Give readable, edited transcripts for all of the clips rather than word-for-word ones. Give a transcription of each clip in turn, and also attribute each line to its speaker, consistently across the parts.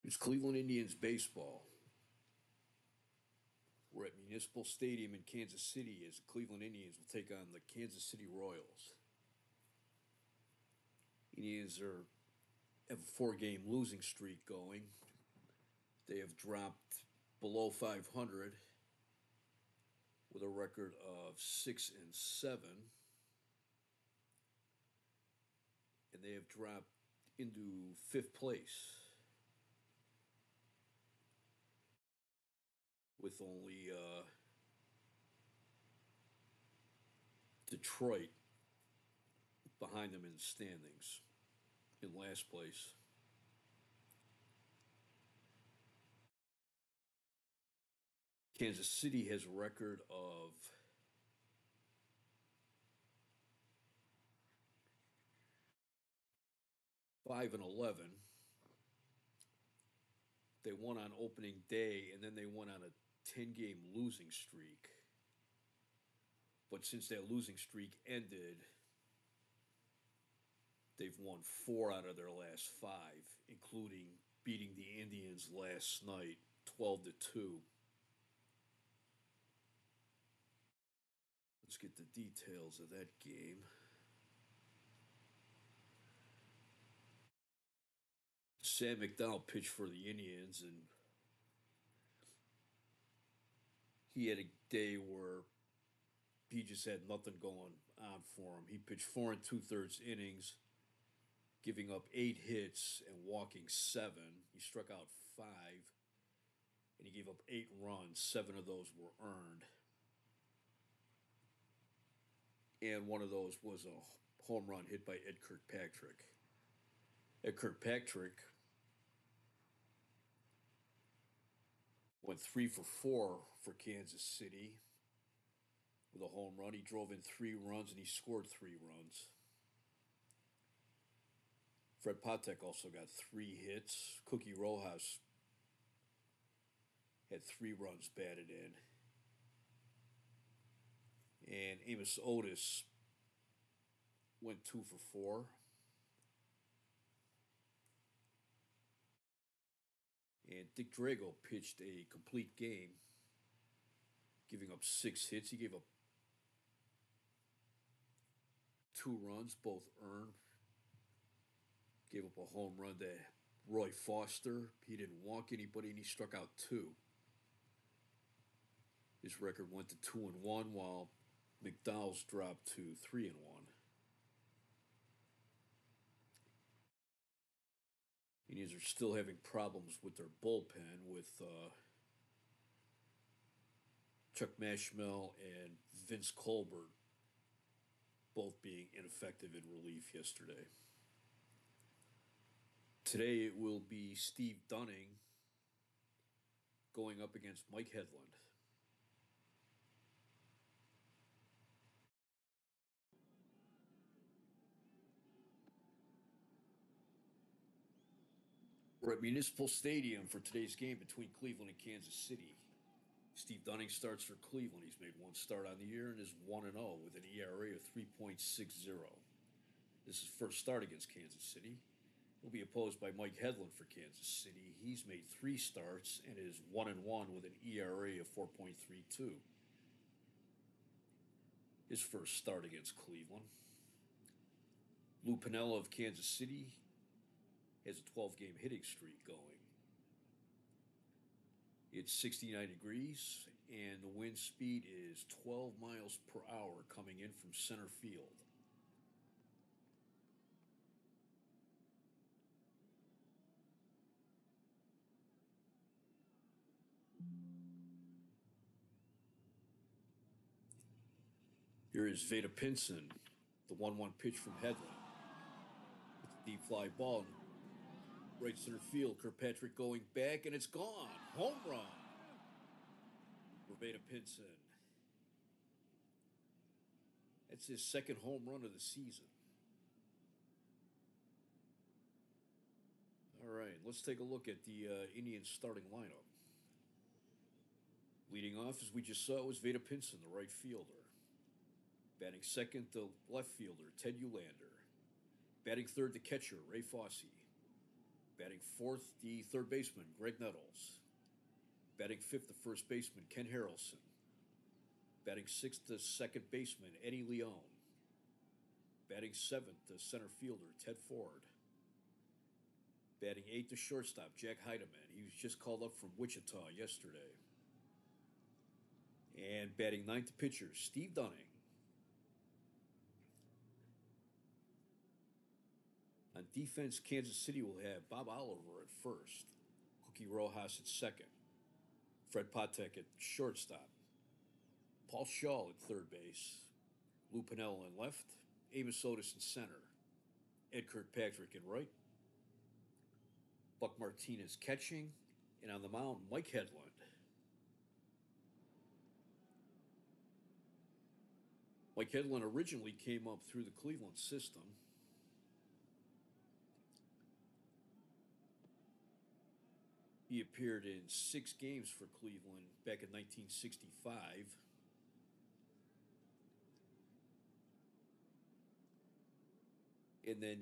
Speaker 1: It's Cleveland Indians baseball. We're at Municipal Stadium in Kansas City as the Cleveland Indians will take on the Kansas City Royals. Indians have a four-game losing streak going. They have dropped below 500 with a record of 6-7, and they have dropped into fifth place with only Detroit behind them in the standings in last place. Kansas City has a record of 5-11. They won on opening day, and then they went on a 10-game losing streak. But since that losing streak ended, they've won 4 out of their last 5, including beating the Indians last night 12-2. Let's get the details of that game. Sam McDowell pitched for the Indians, and he had a day where he just had nothing going on for him. He pitched 4 2/3 innings, giving up 8 hits and walking 7. He struck out 5, and he gave up 8 runs. 7 of those were earned. And one of those was a home run hit by Ed Kirkpatrick. Ed Kirkpatrick went 3 for 4 for Kansas City with a home run. He drove in 3 runs and he scored 3 runs. Fred Patek also got 3 hits. Cookie Rojas had 3 runs batted in. And Amos Otis went 2 for 4. And Dick Drago pitched a complete game, giving up 6 hits. He gave up 2 runs, both earned. Gave up a home run to Roy Foster. He didn't walk anybody, and he struck out 2. His record went to 2-1, while McDowell's dropped to 3-1. Indians are still having problems with their bullpen, with Chuck Mashmel and Vince Colbert both being ineffective in relief yesterday. Today it will be Steve Dunning going up against Mike Hedlund. We're at Municipal Stadium for today's game between Cleveland and Kansas City. Steve Dunning starts for Cleveland. He's made 1 start on the year and is 1-0 with an ERA of 3.60. This is his first start against Kansas City. He'll be opposed by Mike Hedlund for Kansas City. He's made 3 starts and is 1-1 with an ERA of 4.32. His first start against Cleveland. Lou Piniella of Kansas City has a 12-game hitting streak going. It's 69 degrees, and the wind speed is 12 miles per hour coming in from center field. Here is Veda Pinson, the 1-1 pitch from Hedlund. It's a deep fly ball. Right center field, Kirkpatrick going back, and it's gone. Home run for Veda Pinson. That's his second home run of the season. All right, let's take a look at the Indians starting lineup. Leading off, as we just saw, was Veda Pinson, the right fielder. Batting second, the left fielder, Ted Ulander. Batting third, the catcher, Ray Fosse. Batting fourth, the third baseman, Greg Nettles. Batting fifth, the first baseman, Ken Harrelson. Batting sixth, the second baseman, Eddie Leone. Batting seventh, the center fielder, Ted Ford. Batting eighth, the shortstop, Jack Heidemann. He was just called up from Wichita yesterday. And batting ninth, the pitcher, Steve Dunning. On defense, Kansas City will have Bob Oliver at first, Cookie Rojas at second, Fred Patek at shortstop, Paul Shaw at third base, Lou Piniella in left, Amos Otis in center, Ed Kirkpatrick in right, Buck Martinez catching, and on the mound, Mike Hedlund. Mike Hedlund originally came up through the Cleveland system. He appeared in 6 games for Cleveland back in 1965. And then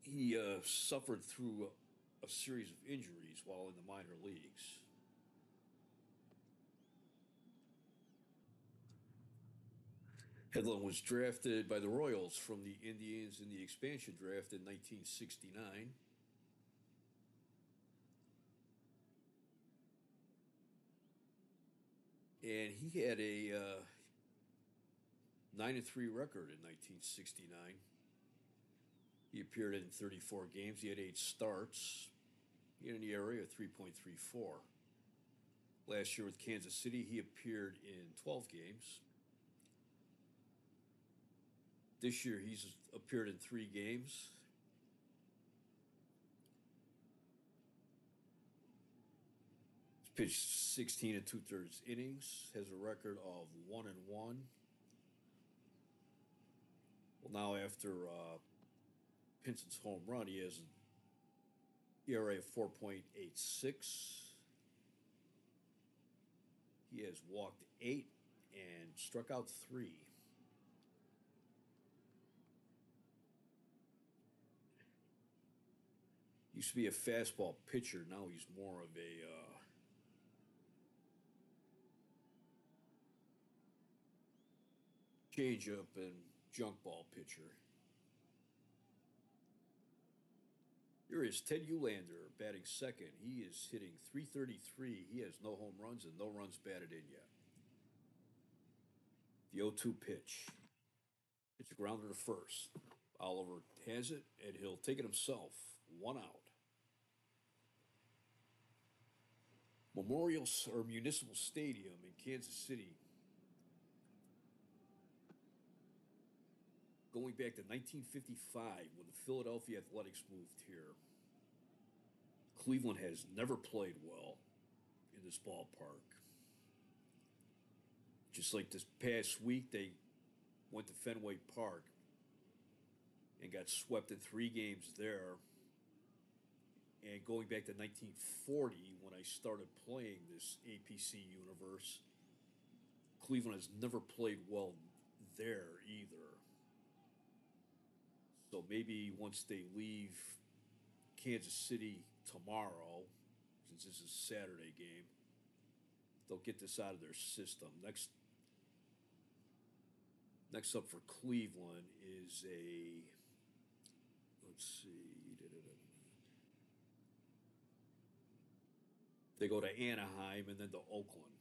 Speaker 1: he suffered through a series of injuries while in the minor leagues. Hedlund was drafted by the Royals from the Indians in the expansion draft in 1969. And he had a 9-3 record in 1969. He appeared in 34 games. He had 8 starts. He had an ERA of 3.34. Last year with Kansas City, he appeared in 12 games. This year, he's appeared in 3 games. He's pitched 16 2/3 innings, has a record of 1-1. Well, now after Pinson's home run, he has an ERA of 4.86. He has walked 8 and struck out 3. Used to be a fastball pitcher. Now he's more of a change-up and junk ball pitcher. Here is Ted Uhlaender batting second. He is hitting .333. He has no home runs and no runs batted in yet. The 0-2 pitch. It's a grounder to first. Oliver has it, and he'll take it himself. 1 out. Memorial or Municipal Stadium in Kansas City. Going back to 1955 when the Philadelphia Athletics moved here. Cleveland has never played well in this ballpark. Just like this past week, they went to Fenway Park and got swept in 3 games there. And going back to 1940, when I started playing this APC universe, Cleveland has never played well there either. So maybe once they leave Kansas City tomorrow, since this is a Saturday game, they'll get this out of their system. Next up for Cleveland is let's see. They go to Anaheim and then to Oakland.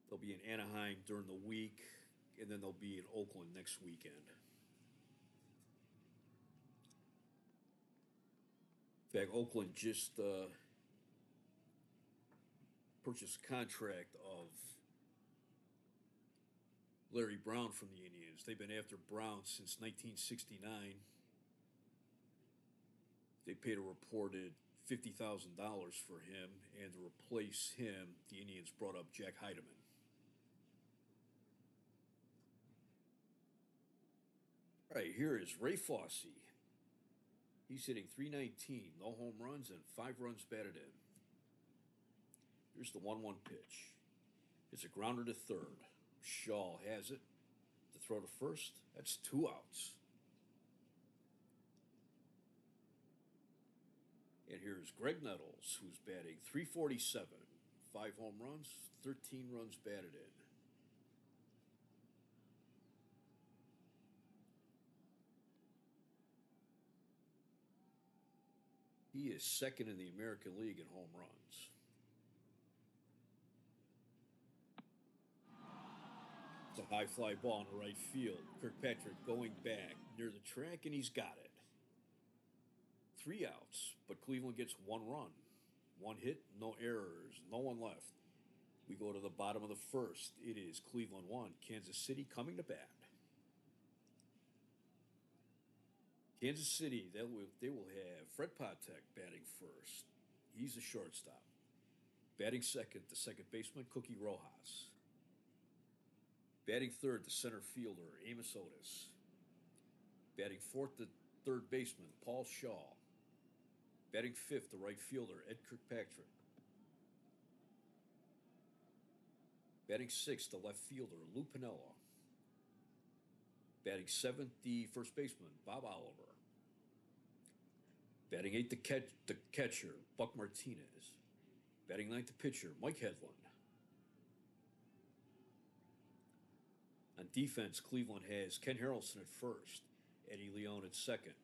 Speaker 1: They'll be in Anaheim during the week, and then they'll be in Oakland next weekend. In fact, Oakland just purchased a contract of Larry Brown from the Indians. They've been after Brown since 1969. They paid a reported $50,000 for him, and to replace him, the Indians brought up Jack Heidemann. All right, here is Ray Fosse. He's hitting .319, no home runs, and 5 runs batted in. Here's the 1-1 pitch. It's a grounder to third. Shaw has it. The throw to first. That's 2 outs. And here's Greg Nettles, who's batting .347, 5 home runs, 13 runs batted in. He is second in the American League in home runs. It's a high fly ball in the right field. Kirkpatrick going back near the track, and he's got it. 3 outs, but Cleveland gets 1 run. 1 hit, no errors, no one left. We go to the bottom of the first. It is Cleveland 1, Kansas City coming to bat. Kansas City, they will have Fred Patek batting first. He's the shortstop. Batting second, the second baseman, Cookie Rojas. Batting third, the center fielder, Amos Otis. Batting fourth, the third baseman, Paul Shaw. Batting fifth, the right fielder, Ed Kirkpatrick. Batting sixth, the left fielder, Lou Piniella. Batting seventh, the first baseman, Bob Oliver. Batting eighth, the catcher, Buck Martinez. Batting ninth, the pitcher, Mike Hedlund. On defense, Cleveland has Ken Harrelson at first, Eddie Leon at second,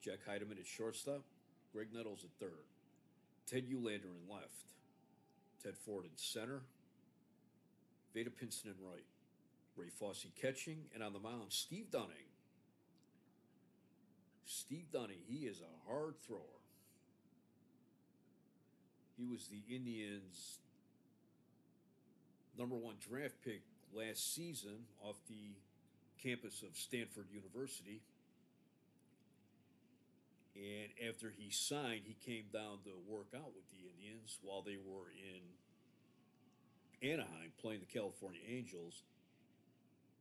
Speaker 1: Jack Heidemann at shortstop, Greg Nettles at third, Ted Uhlaender in left, Ted Ford in center, Vada Pinson in right, Ray Fosse catching, and on the mound, Steve Dunning. Steve Dunning, he is a hard thrower. He was the Indians' #1 draft pick last season off the campus of Stanford University. And after he signed, he came down to work out with the Indians while they were in Anaheim playing the California Angels.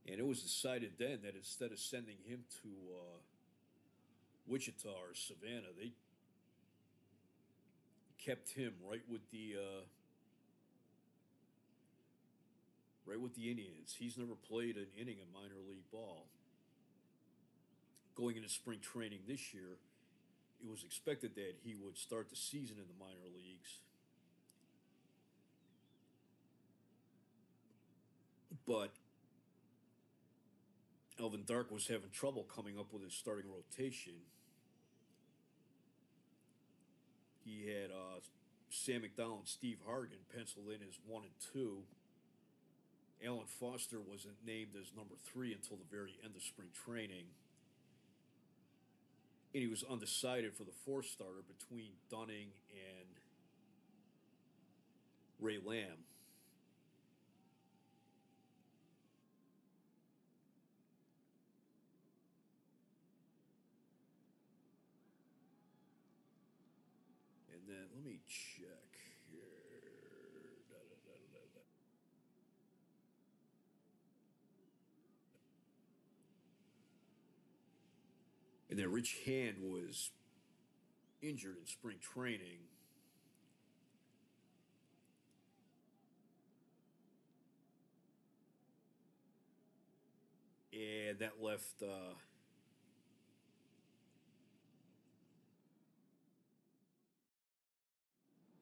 Speaker 1: And it was decided then that instead of sending him to Wichita or Savannah, they kept him right with the Indians. He's never played an inning in minor league ball. Going into spring training this year, it was expected that he would start the season in the minor leagues. But Alvin Dark was having trouble coming up with his starting rotation. He had Sam McDowell and Steve Hargan penciled in as 1 and 2. Alan Foster wasn't named as #3 until the very end of spring training. And he was undecided for the 4th starter between Dunning and Ray Lamb. And then let me check here. And then Rich Hand was injured in spring training. And that left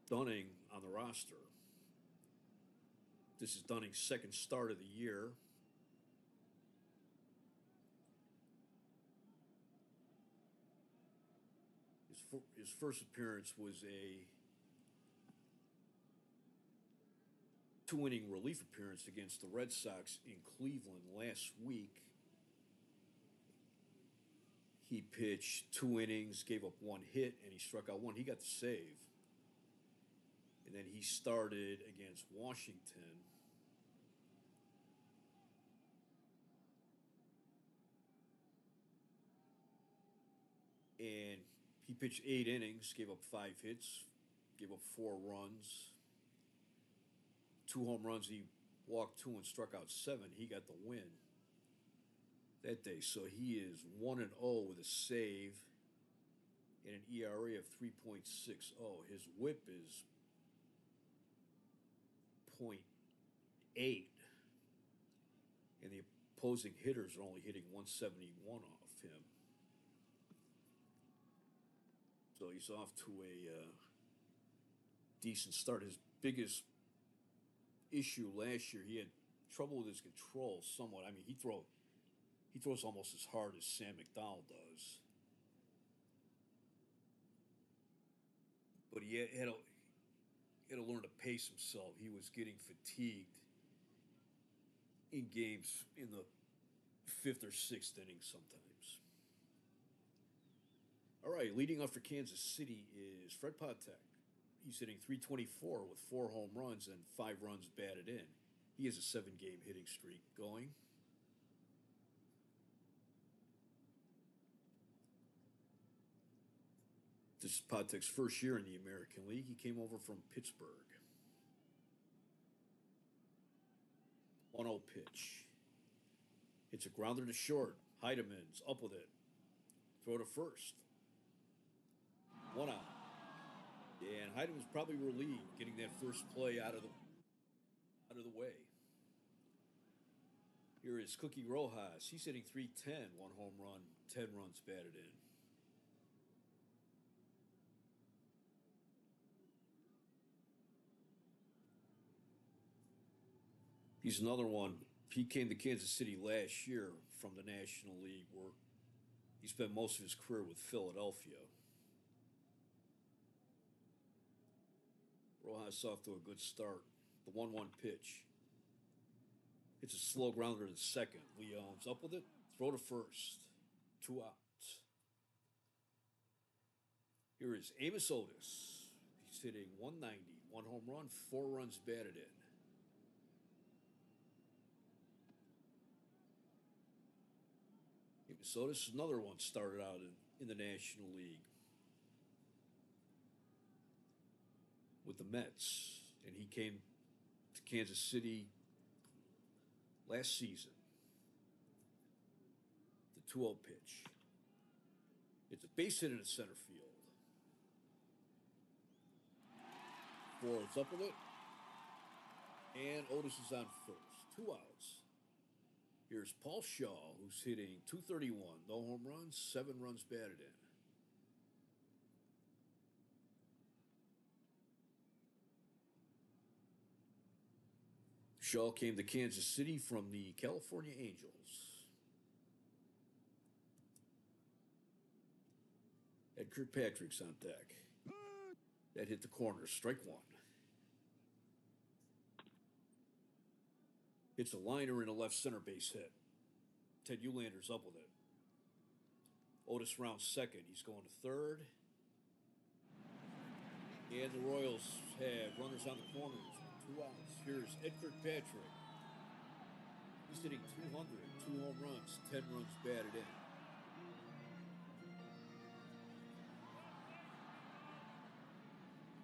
Speaker 1: Dunning on the roster. This is Dunning's 2nd start of the year. His first appearance was a 2-inning relief appearance against the Red Sox in Cleveland last week. He pitched 2 innings, gave up 1 hit, and he struck out 1. He got the save. And then he started against Washington. And he pitched 8 innings, gave up 5 hits, gave up 4 runs. 2 home runs. He walked 2 and struck out 7. He got the win that day. So he is 1 and 0 with a save and an ERA of 3.60. His WHIP is .8, and the opposing hitters are only hitting 171 off him. So he's off to a decent start. His biggest issue last year, he had trouble with his control somewhat. I mean, he throws almost as hard as Sam McDowell does. But he had to learn to pace himself. He was getting fatigued in games in the fifth or sixth inning sometimes. All right, leading off for Kansas City is Fred Patek. He's hitting 324 with 4 home runs and 5 runs batted in. He has a 7-game hitting streak going. This is Patek's first year in the American League. He came over from Pittsburgh. 1-0 pitch. It's a grounder to short. Heideman's up with it. Throw to first. 1 out. And Heideman's probably relieved getting that first play out of the way. Here is Cookie Rojas. He's hitting 310, 1 home run, 10 runs batted in. He's another one. He came to Kansas City last year from the National League, where he spent most of his career with Philadelphia. Rojas off to a good start. The 1-1 pitch. It's a slow grounder to second. Leon's up with it. Throw to first. 2 outs. Here is Amos Otis. He's hitting 190. 1 home run, 4 runs batted in. Amos Otis, another one, started out in the National League with the Mets, and he came to Kansas City last season. The 2-0 pitch. It's a base hit into center field. Ford's up with it. And Otis is on first. 2 outs. Here's Paul Shaw, who's hitting 231. No home runs, 7 runs batted in. Shaw came to Kansas City from the California Angels. Ed Kirkpatrick's on deck. That hit the corner, strike 1. It's a liner in a left center base hit. Ted Eulander's up with it. Otis rounds second. He's going to third. And the Royals have runners on the corners. 2 outs. Here's Ed Kirkpatrick. He's hitting 200, 2 home runs, 10 runs batted in.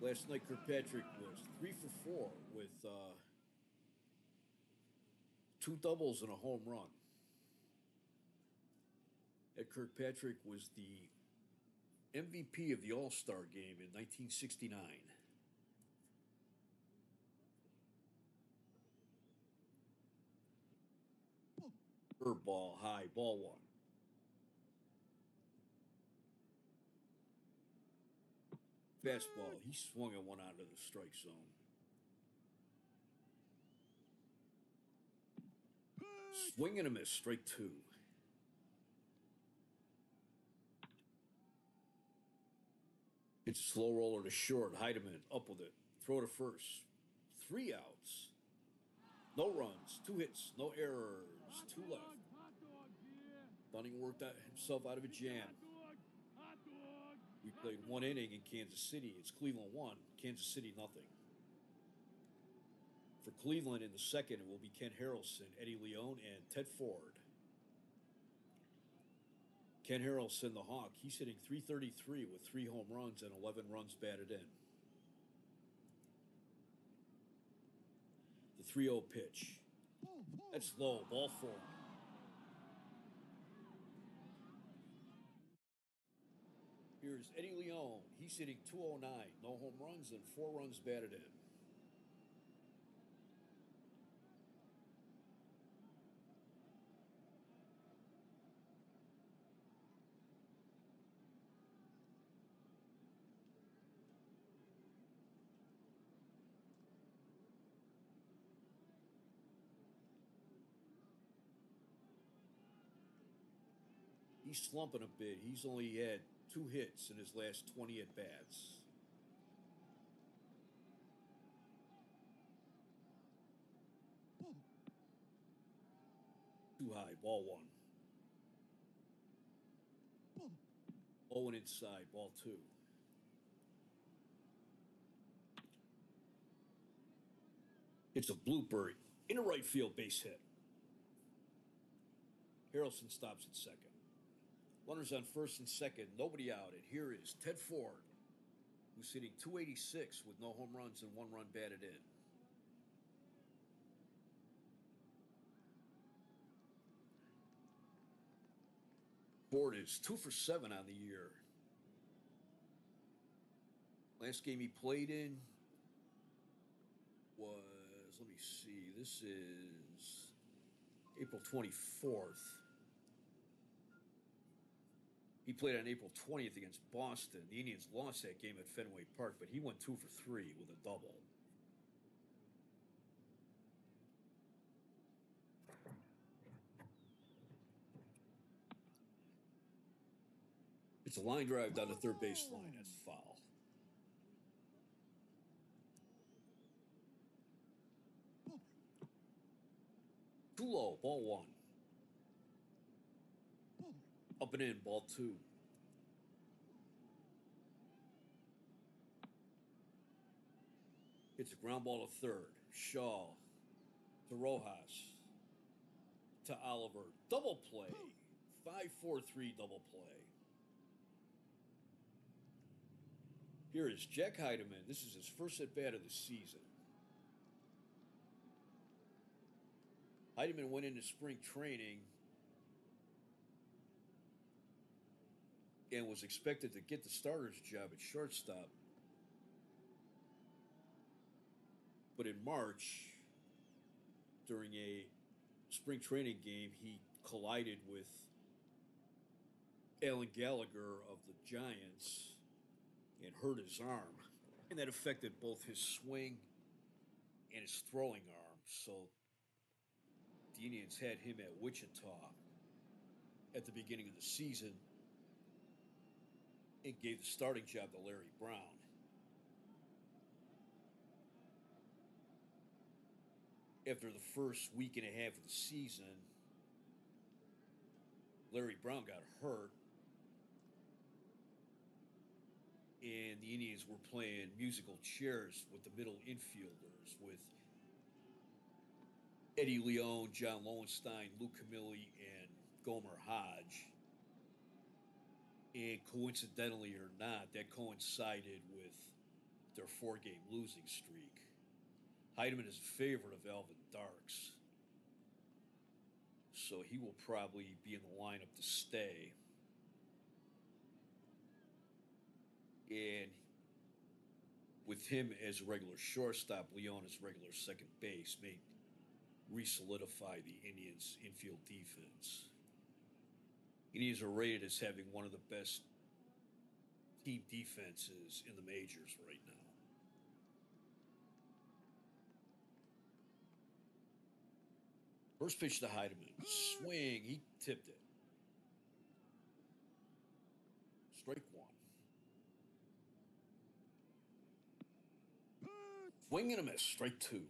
Speaker 1: Last night, Kirkpatrick was 3 for 4 with 2 doubles and a home run. Ed Kirkpatrick was the MVP of the All-Star game in 1969. Ball high, ball 1. Fastball, he swung at 1 out of the strike zone. Swing and a miss, strike 2. It's a slow roller to short. Heideman up with it. Throw to first. 3 outs. No runs, 2 hits, no errors, 2 left. Dunning worked himself out of a jam. We played 1 inning in Kansas City. It's Cleveland 1, Kansas City nothing. For Cleveland in the second, it will be Ken Harrelson, Eddie Leon, and Ted Ford. Ken Harrelson, the Hawk, he's hitting 333 with 3 home runs and 11 runs batted in. The 3-0 pitch. That's low, ball 4. Here's Eddie Leon. He's hitting 209. No home runs and 4 runs batted in. He's slumping a bit. He's only had 2 hits in his last 20 at bats. Too high, ball one. 0 and inside, ball two. It's a blooper in a right field base hit. Harrelson stops at second. Runners on first and second, nobody out. And here is Ted Ford, who's hitting .286 with no home runs and 1 run batted in. Ford is 2 for 7 on the year. Last game he played in was, let me see, this is April 24th. He played on April 20th against Boston. The Indians lost that game at Fenway Park, but he went 2 for 3 with a double. It's a line drive down the third baseline. That's foul. Too low, ball one. Up and in, ball two. It's a ground ball to third. Shaw to Rojas to Oliver. Double play. 5-4-3 double play. Here is Jack Heidemann. This is his first at bat of the season. Heidemann went into spring training and was expected to get the starter's job at shortstop. But in March, during a spring training game, he collided with Alan Gallagher of the Giants and hurt his arm. And that affected both his swing and his throwing arm. So the Indians had him at Wichita at the beginning of the season and gave the starting job to Larry Brown. After the first week and a half of the season, Larry Brown got hurt, and the Indians were playing musical chairs with the middle infielders with Eddie Leone, John Lowenstein, Lou Camilli, and Gomer Hodge. And coincidentally or not, that coincided with their 4-game losing streak. Heidemann is a favorite of Alvin Darks, so he will probably be in the lineup to stay. And with him as a regular shortstop, Leone as regular second base may re-solidify the Indians' infield defense. Indians are rated as having one of the best team defenses in the majors right now. First pitch to Heidemann. Swing. He tipped it. Strike one. Swing and a miss. Strike two.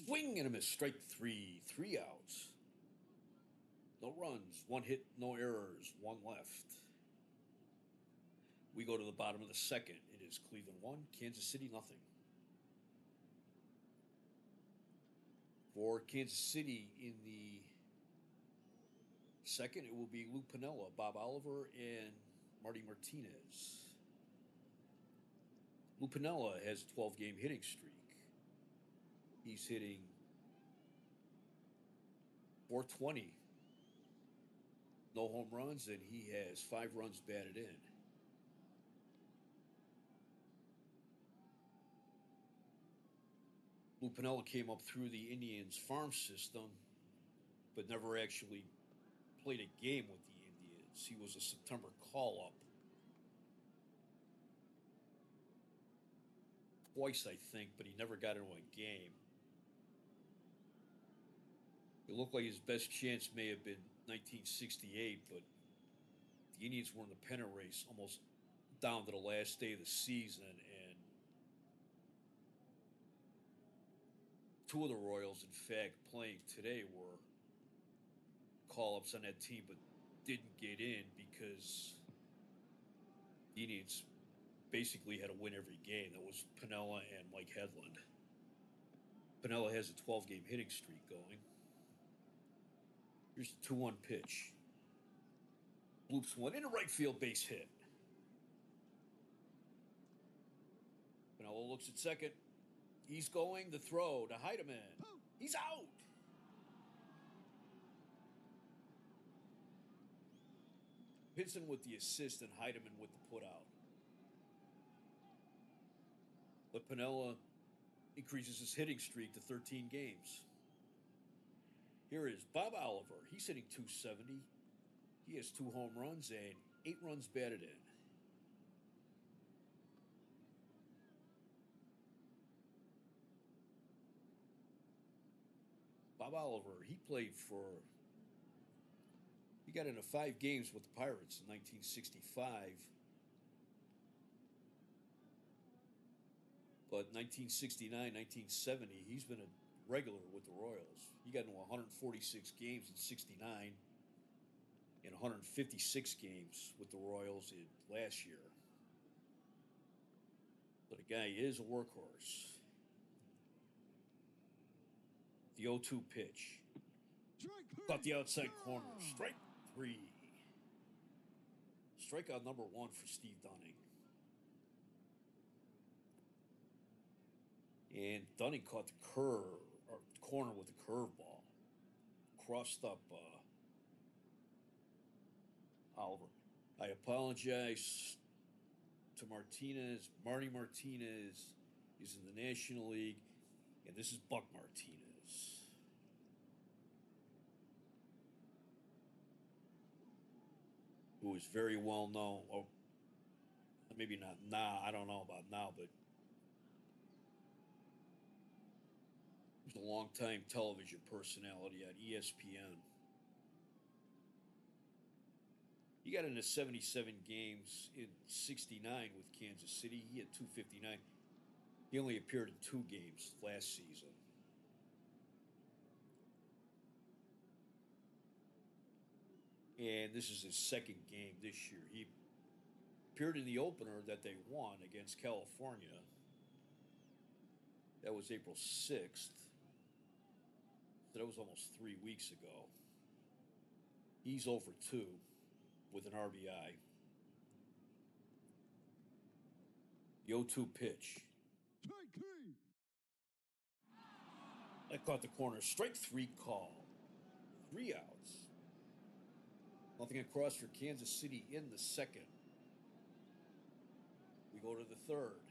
Speaker 1: Swing and a miss. Strike three. 3 outs. No runs. 1 hit. No errors. 1 left. We go to the bottom of the second. It is Cleveland 1, Kansas City nothing. For Kansas City in the second, it will be Lou Piniella, Bob Oliver, and Marty Martinez. Lou Piniella has a 12-game hitting streak. He's hitting .420. No home runs, and he has 5 runs batted in. Lou Piniella came up through the Indians farm system, but never actually played a game with the Indians. He was a September call-up. Twice, I think, but he never got into a game. It looked like his best chance may have been 1968, but the Indians were in the pennant race almost down to the last day of the season, and two of the Royals, in fact, playing today were call-ups on that team, but didn't get in because the Indians basically had to win every game. That was Piniella and Mike Hedlund. Piniella has a 12-game hitting streak going. Here's the 2-1 pitch. Bloops one into right field, base hit. Piniella looks at second. He's going, the throw to Heidemann. He's out. Pinson with the assist and Heidemann with the putout. But Piniella increases his hitting streak to 13 games. Here is Bob Oliver. He's hitting .270. He has 2 home runs and 8 runs batted in. Bob Oliver, he got into 5 games with the Pirates in 1965. But 1969, 1970, he's been a regular with the Royals. He got into 146 games in 69 and 156 games with the Royals in last year. So the guy is a workhorse. The 0-2 pitch. Caught the outside corner. Strike 3. Strikeout number 1 for Steve Dunning. And Dunning caught the corner with the curveball. Crossed up Oliver. I apologize to Martinez. Marty Martinez is in the National League, and this is Buck Martinez. Who is very well known. Well, maybe not now. I don't know about now, but he was a longtime television personality at ESPN. He got into 77 games in 69 with Kansas City. He had 259. He only appeared in 2 games last season. And this is his second game this year. He appeared in the opener that they won against California. That was April 6th. So that was almost 3 weeks ago. He's over 2 with an RBI. The 0-2 pitch. That caught the corner. Strike 3 call. 3 outs. Nothing across for Kansas City in the second. We go to the third.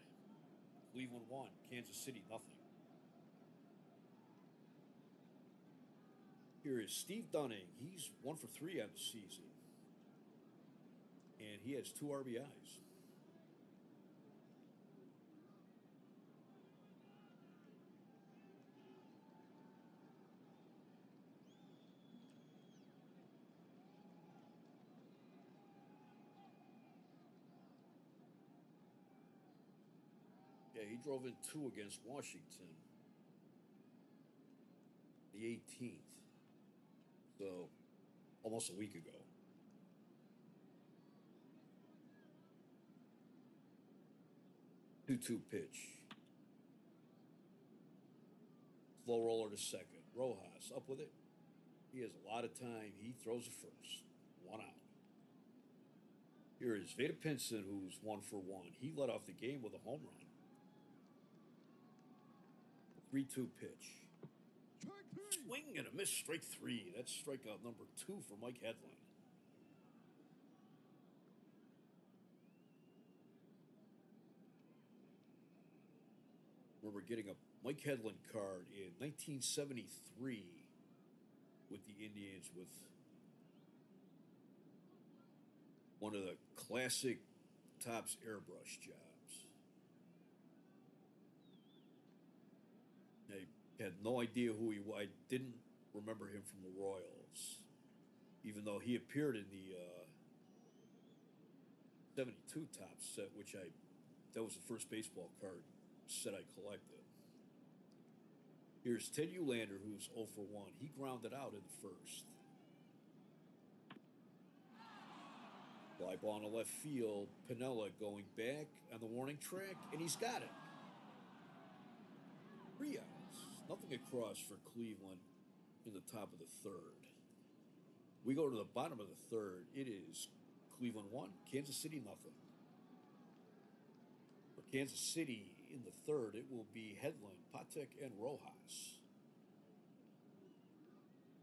Speaker 1: Cleveland 1, Kansas City nothing. Here is Steve Dunning. He's 1 for 3 on the season. And he has 2 RBIs. Yeah, he drove in 2 against Washington. The 18th. So, almost a week ago. Two-two pitch. Slow roller to second. Rojas up with it. He has a lot of time. He throws it first. 1 out. Here is Vada Pinson, who's 1 for 1. He led off the game with a home run. 3-2 pitch. Swing and a miss, strike 3. That's strikeout number 2 for Mike Hedlund. Remember getting a Mike Hedlund card in 1973 with the Indians with one of the classic Topps airbrush jobs. I had no idea who he was. I didn't remember him from the Royals, even though he appeared in the 72 top set, that was the first baseball card set I collected. Here's Ted Uhlaender, who's 0 for 1. He grounded out in the first. Fly ball in the left field. Piniella going back on the warning track, and he's got it. 3 outs. Nothing across for Cleveland in the top of the third. We go to the bottom of the third. It is Cleveland 1, Kansas City nothing. For Kansas City in the third, it will be Hedlund, Patek, and Rojas.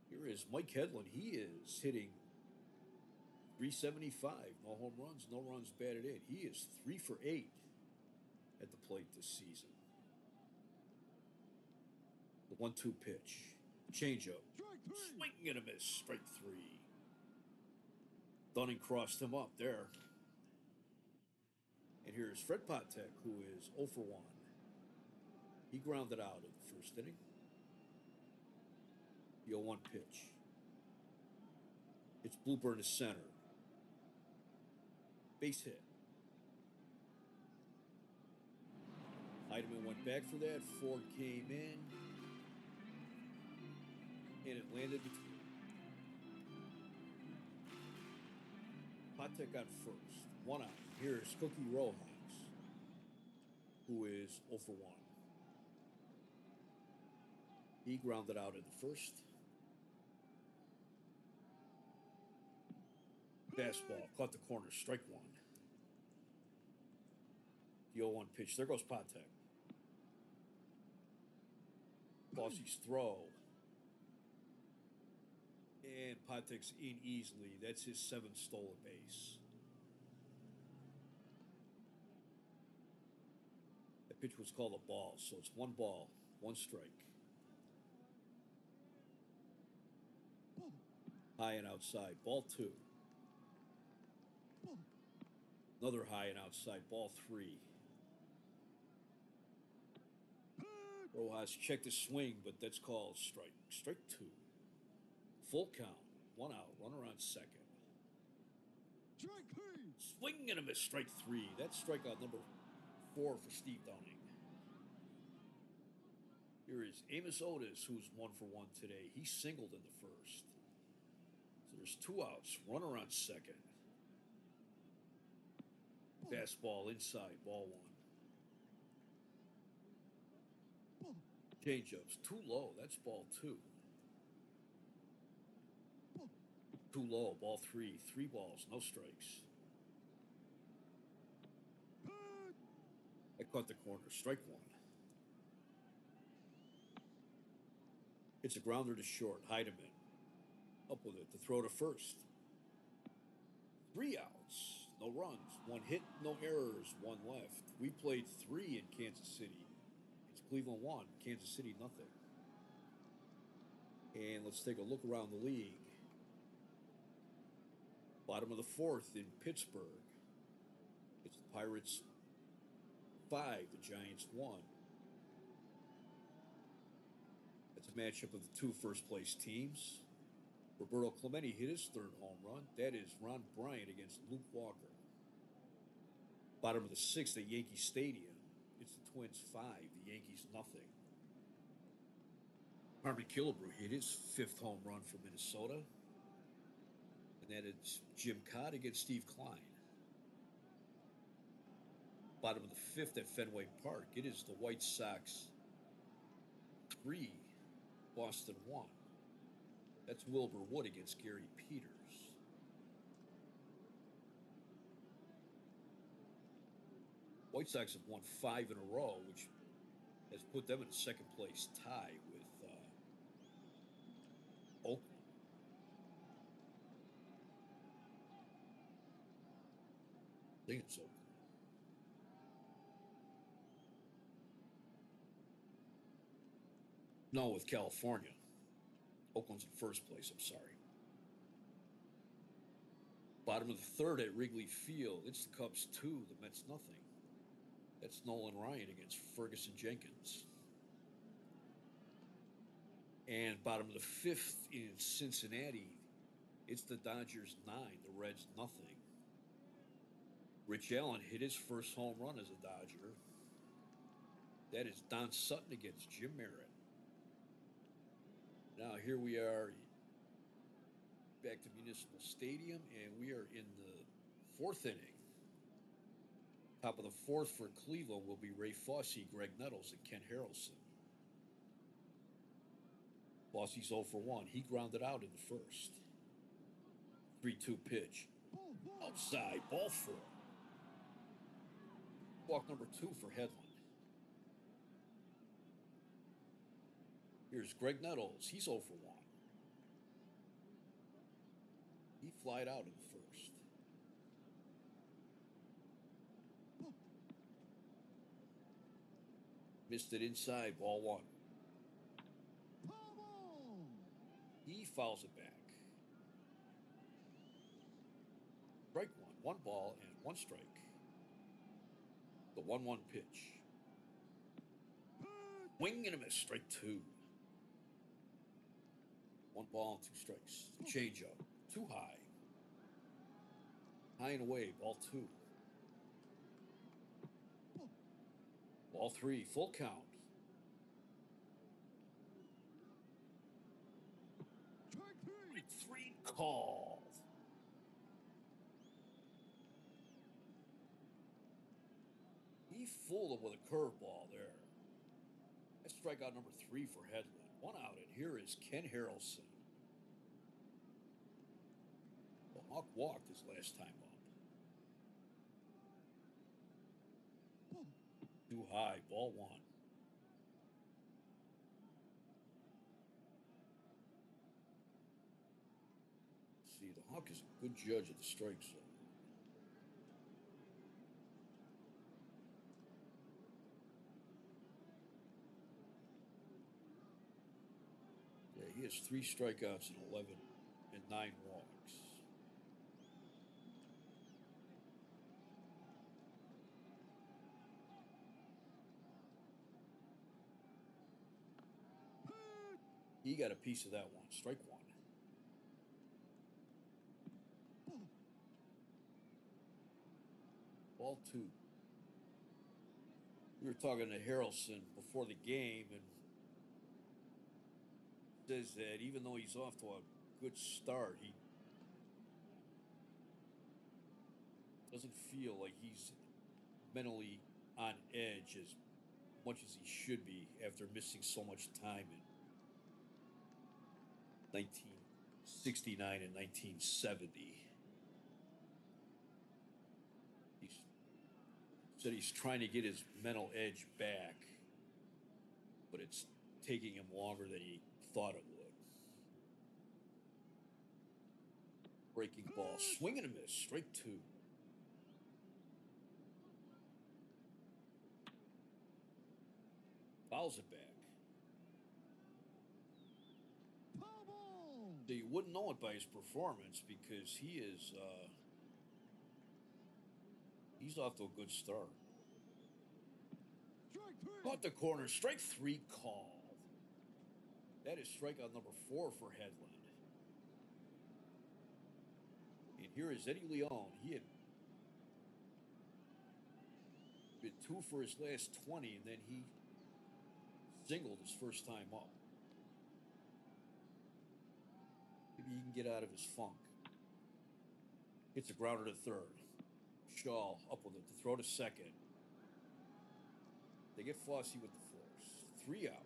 Speaker 1: Here is Mike Hedlund. He is hitting .375. No home runs, no runs batted in. He is 3 for 8 at the plate this season. The 1-2 pitch. Changeup. Swing and a miss. Strike 3. Dunning crossed him up there. And here's Fred Patek, who is 0 for 1. He grounded out in the first inning. The 0-1 pitch. It's blooper in the center. Base hit. Heidemann went back for that. Ford came in. And it landed between. Patek on first. 1 out. Here's Cookie Rojas, who is 0 for 1. He grounded out in the first. Fastball, caught the corner, strike 1. The 0-1 pitch. There goes Patek. Bossy's throw. And Patek's in easily. That's his 7th stolen base. That pitch was called a ball, so it's 1 ball, 1 strike. High and outside, ball 2. Another high and outside, ball 3. Rojas checked the swing, but that's called strike. Strike 2. Full count. 1 out. Runner on second. Swing and a miss. Strike 3. That's strikeout number 4 for Steve Downing. Here is Amos Otis, who's 1 for 1 today. He singled in the first. So there's 2 outs. Runner on second. Fastball inside. Ball 1. Changeups. Too low. That's ball 2. Too low. Ball 3. 3 balls. No strikes. I caught the corner. Strike 1. It's a grounder to short. Heidemann up with it to throw to first. 3 outs. No runs. 1 hit. No errors. 1 left. We played 3 in Kansas City. It's Cleveland 1. Kansas City nothing. And let's take a look around the league. Bottom of the 4th in Pittsburgh. It's the Pirates 5, the Giants 1. That's a matchup of the 2 first-place teams. Roberto Clemente hit his 3rd home run. That is Ron Bryant against Luke Walker. Bottom of the 6th at Yankee Stadium. It's the Twins 5, the Yankees nothing. Harvey Killebrew hit his 5th home run for Minnesota. And that is Jim Cott against Steve Klein. Bottom of the 5th at Fenway Park. It is the White Sox 3, Boston 1. That's Wilbur Wood against Gary Peters. White Sox have won 5 in a row, which has put them in a 2nd place tie with Oakland. I think it's Oakland. No, with California. Oakland's in 1st place, I'm sorry. Bottom of the 3rd at Wrigley Field. It's the Cubs 2, the Mets nothing. That's Nolan Ryan against Ferguson Jenkins. And bottom of the fifth in Cincinnati, it's the Dodgers 9, the Reds nothing. Rich Allen hit his first home run as a Dodger. That is Don Sutton against Jim Merritt. Now here we are back to Municipal Stadium, and we are in the fourth inning. Top of the fourth for Cleveland will be Ray Fosse, Greg Nettles, and Ken Harrelson. Fosse's 0 for 1. He grounded out in the first. 3-2 pitch. Outside, ball 4. Walk number 2 for Hedlund. Here's Greg Nettles. He's 0 for 1. He flied out in the first. Missed it inside, ball 1. He fouls it back. Strike 1. 1 ball and 1 strike. The 1-1 pitch. Swing and a miss. Strike 2. 1 ball and 2 strikes. The changeup. Too high. High and away. Ball 2. Ball 3. Full count. 3 called. He fooled him with a curveball there. That's strikeout number 3 for Hedlund. 1 out, and here is Ken Harrelson. The Hawk walked his last time up. Too high, ball 1. See, the Hawk is a good judge of the strike zone. Yeah, he has 3 strikeouts and 11 and 9 walks. He got a piece of that one. Strike 1. Ball 2. We were talking to Harrelson before the game, and says that even though he's off to a good start, he doesn't feel like he's mentally on edge as much as he should be after missing so much time in 1969 and 1970. He said he's trying to get his mental edge back, but it's taking him longer than he thought it would. Breaking ball, swing and a miss, strike 2. Fouls it back. So you wouldn't know it by his performance because he's off to a good start. Caught the corner, strike 3 called. That is strikeout number 4 for Hedlund. And here is Eddie Leon. He had been 2 for his last 20, and then he singled his first time up. Maybe he can get out of his funk. Hits a grounder to third. Shaw up with it to throw to second. They get Fosse with the force. 3 outs.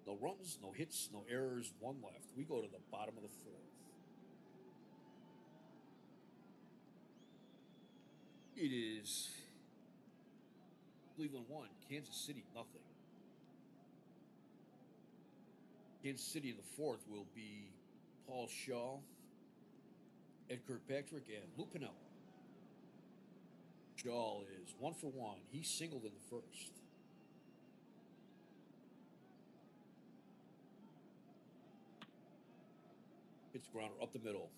Speaker 1: No runs, no hits, no errors, 1 left. We go to the bottom of the 4th. It is Cleveland 1, Kansas City nothing. Kansas City in the 4th will be Paul Shaw, Ed Kirkpatrick, and Lou Piniella. Shaw is 1 for 1. He singled in the first. Hits grounder up the middle.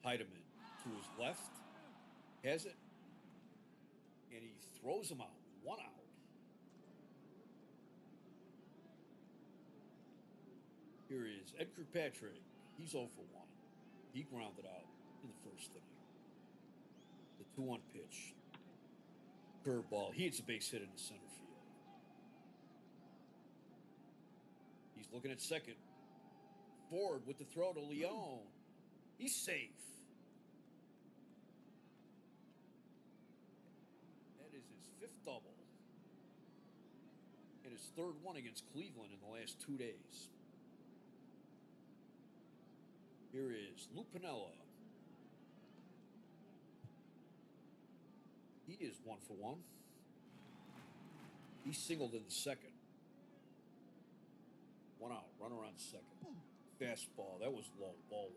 Speaker 1: Heidemann to his left. Has it. And he throws him out. 1 out. Here is Ed Kirkpatrick. He's 0 for 1. He grounded out in the first inning. The 2-1 pitch. Curveball. He hits a base hit in the center field. He's looking at second. Ford with the throw to Leone. He's safe. That is his 5th double. And his 3rd one against Cleveland in the last 2 days. Here is Lou Piniella. He is 1 for 1. He singled in the second. 1 out, runner on second. Fastball, that was low, ball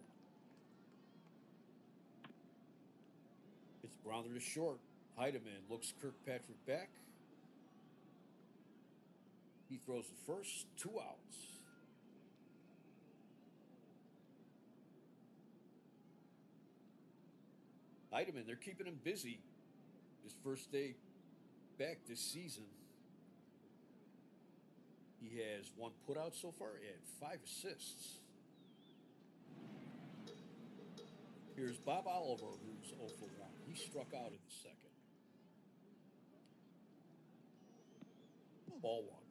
Speaker 1: 1. It's grounded to short. Heidemann looks Kirkpatrick back. He throws the first, 2 outs. Heidemann, they're keeping him busy. His first day back this season. He has 1 putout so far and 5 assists. Here's Bob Oliver, who's 0 for 1. He struck out in the second. Ball 1.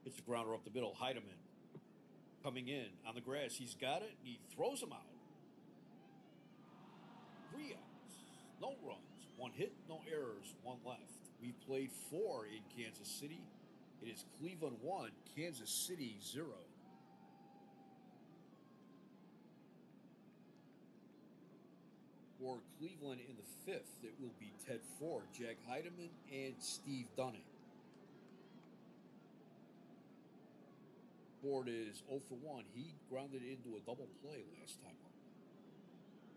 Speaker 1: It's a grounder up the middle. Heidemann coming in on the grass. He's got it. He throws him out. 3 outs. No runs. 1 hit, no errors, 1 left. We've played 4 in Kansas City. It is Cleveland 1, Kansas City 0. For Cleveland in the 5th, it will be Ted Ford, Jack Heidemann, and Steve Dunning. Ford is 0 for 1. He grounded into a double play last time up.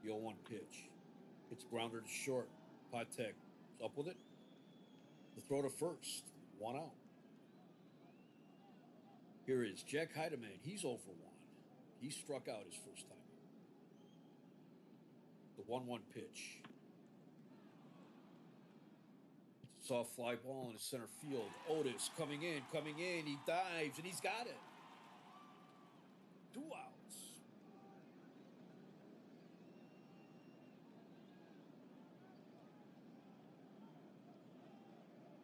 Speaker 1: The 0-1 pitch. It's grounded to short. Patek up with it. The throw to first. 1 out. Here is Jack Heidemann. He's 0 for 1. He struck out his first time. The 1-1 pitch. It's a soft fly ball in the center field. Otis coming in. He dives, and he's got it. 2 outs.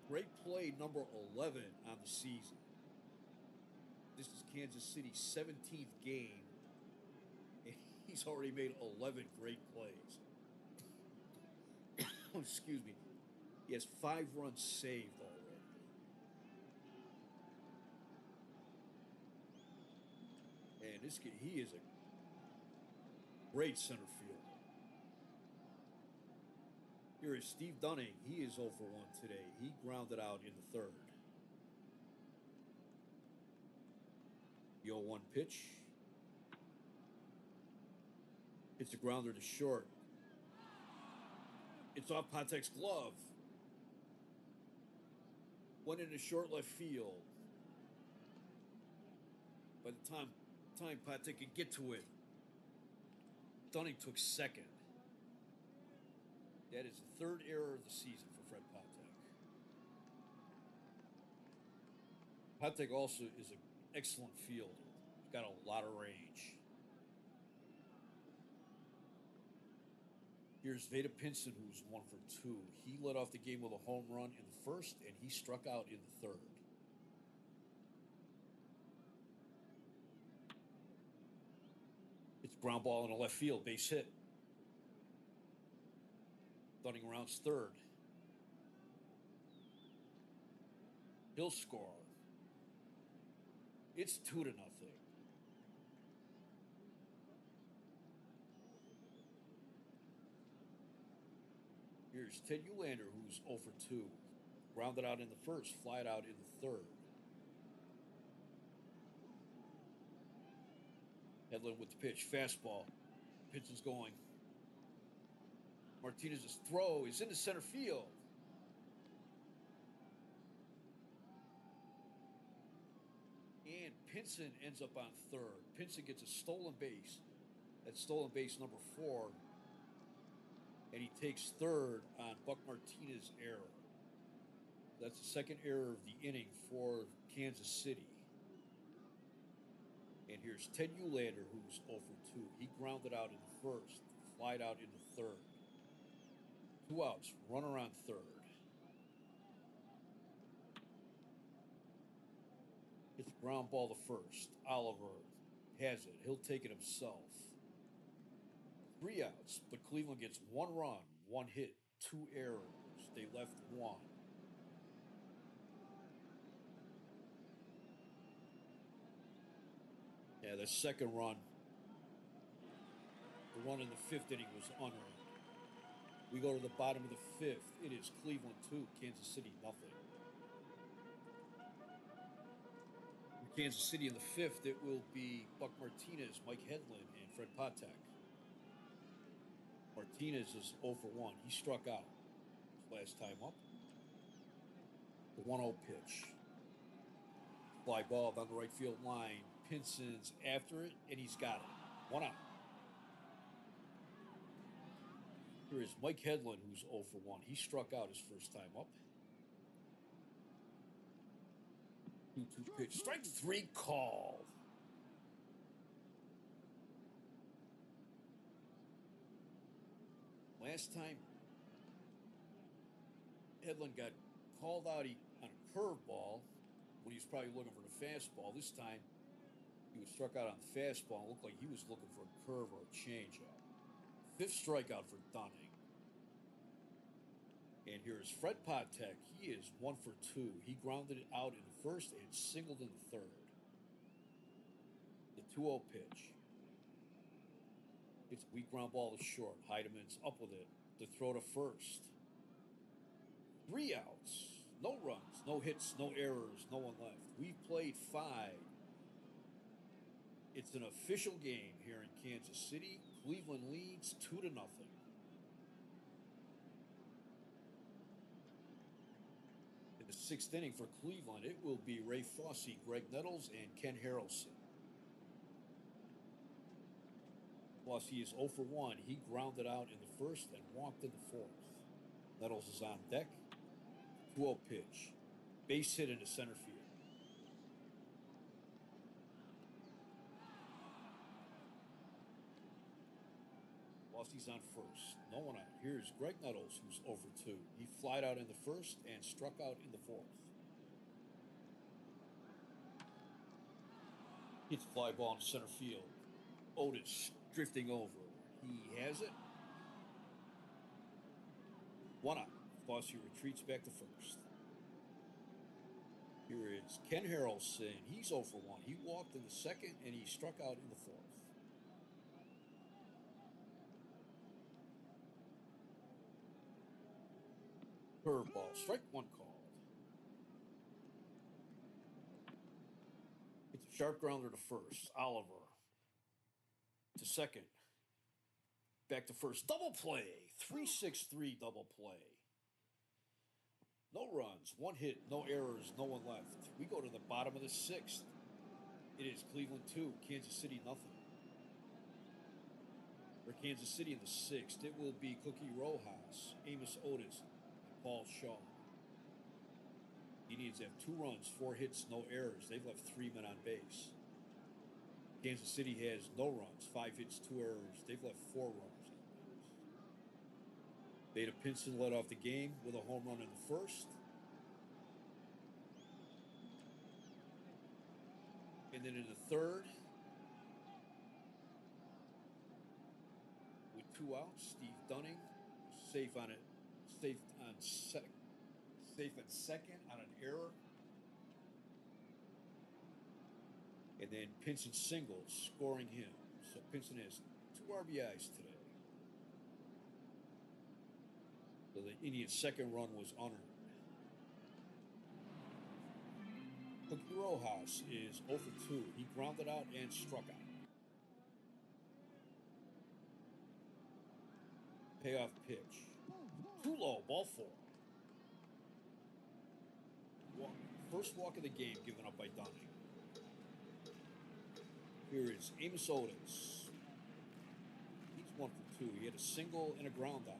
Speaker 1: Great play number 11 on the season. This is Kansas City's 17th game. And he's already made 11 great plays. Excuse me. He has 5 runs saved already. And this kid, he is a great center fielder. Here is Steve Dunning. He is 0 for 1 today. He grounded out in the 3rd. The 0-1 pitch. It's a grounder to short. It's off Patek's glove. Went into short left field. By the time Patek could get to it, Dunning took second. That is the 3rd error of the season for Fred Patek. Patek also is an excellent fielder. He's got a lot of range. Here's Veda Pinson, who's 1 for 2. He led off the game with a home run in the 1st, and he struck out in the 3rd. It's ground ball in the left field, base hit. Dunning rounds 3rd. He'll score. It's 2-0. Here's Ted Uhlaender, who's 0 for 2. Grounded out in the 1st, flied out in the 3rd. Hedlund with the pitch, fastball. Pitch is going. Martinez's throw is into center field. And Pinson ends up on 3rd. Pinson gets a stolen base. That's stolen base number 4. And he takes 3rd on Buck Martinez's error. That's the second error of the inning for Kansas City. And here's Ted Uhlaender, who's 0 for 2. He grounded out in the first, flied out in the third. 2 outs, runner on third. It's a ground ball to first. Oliver has it. He'll take it himself. 3 outs, but Cleveland gets 1 run, 1 hit, 2 errors. They left 1. Yeah, the second run, the run in the 5th inning was unearned. We go to the bottom of the 5th. It is Cleveland 2, Kansas City nothing. In Kansas City in the 5th, it will be Buck Martinez, Mike Hedlund, and Fred Patek. Martinez is 0 for 1. He struck out last time up. The 1-0 pitch. Fly ball down the right field line. Pinson's after it, and he's got it. 1 out. Here is Mike Hedlund, who's 0 for 1. He struck out his first time up. 2-2 pitch. Strike 3 called. Last time, Hedlund got called out on a curveball when he was probably looking for the fastball. This time, he was struck out on the fastball and looked like he was looking for a curve or a changeup. 5th strikeout for Dunning. And here is Fred Patek. He is 1 for 2. He grounded it out in the first and singled in the third. The 2-0 pitch. It's a weak ground ball to short. Heideman's up with it. The throw to first. 3 outs. No runs, no hits, no errors, no one left. We've played 5. It's an official game here in Kansas City. Cleveland leads 2-0. In the 6th inning for Cleveland, it will be Ray Fosse, Greg Nettles, and Ken Harrelson. Fosse is 0 for 1. He grounded out in the first and walked in the 4th. Nettles is on deck. 2-0 pitch. Base hit into center field. Fosse's on first. No one out. Here's Greg Nettles, who's 0 for 2. He flied out in the first and struck out in the 4th. Hits fly ball into center field. Otis drifting over. He has it. 1 out. Fosse retreats back to first. Here is Ken Harrelson. He's 0 for 1. He walked in the second and he struck out in the 4th. Curveball. Strike 1 called. It's a sharp grounder to first. Oliver to second. Back to first. Double play. 3-6-3 double play. No runs, 1 hit, no errors, no one left. We go to the bottom of the 6th. It is Cleveland 2, Kansas City nothing. For Kansas City in the 6th, it will be Cookie Rojas, Amos Otis, and Paul Shaw. The Indians have 2 runs, 4 hits, no errors. They've left 3 men on base. Kansas City has no runs, 5 hits, 2 errors. They've left 4 runners on base. Beta Pinson led off the game with a home run in the first. And then in the third, with 2 outs, Steve Dunning safe on second on an error. And then Pinson singles, scoring him. So Pinson has 2 RBIs today. So the Indians' second run was unearned. Cookie Rojas is 0 for 2. He grounded out and struck out. Payoff pitch. Too low, ball 4. First walk of the game given up by Dunning. Here is Amos Otis. He's 1 for 2. He had a single and a ground out.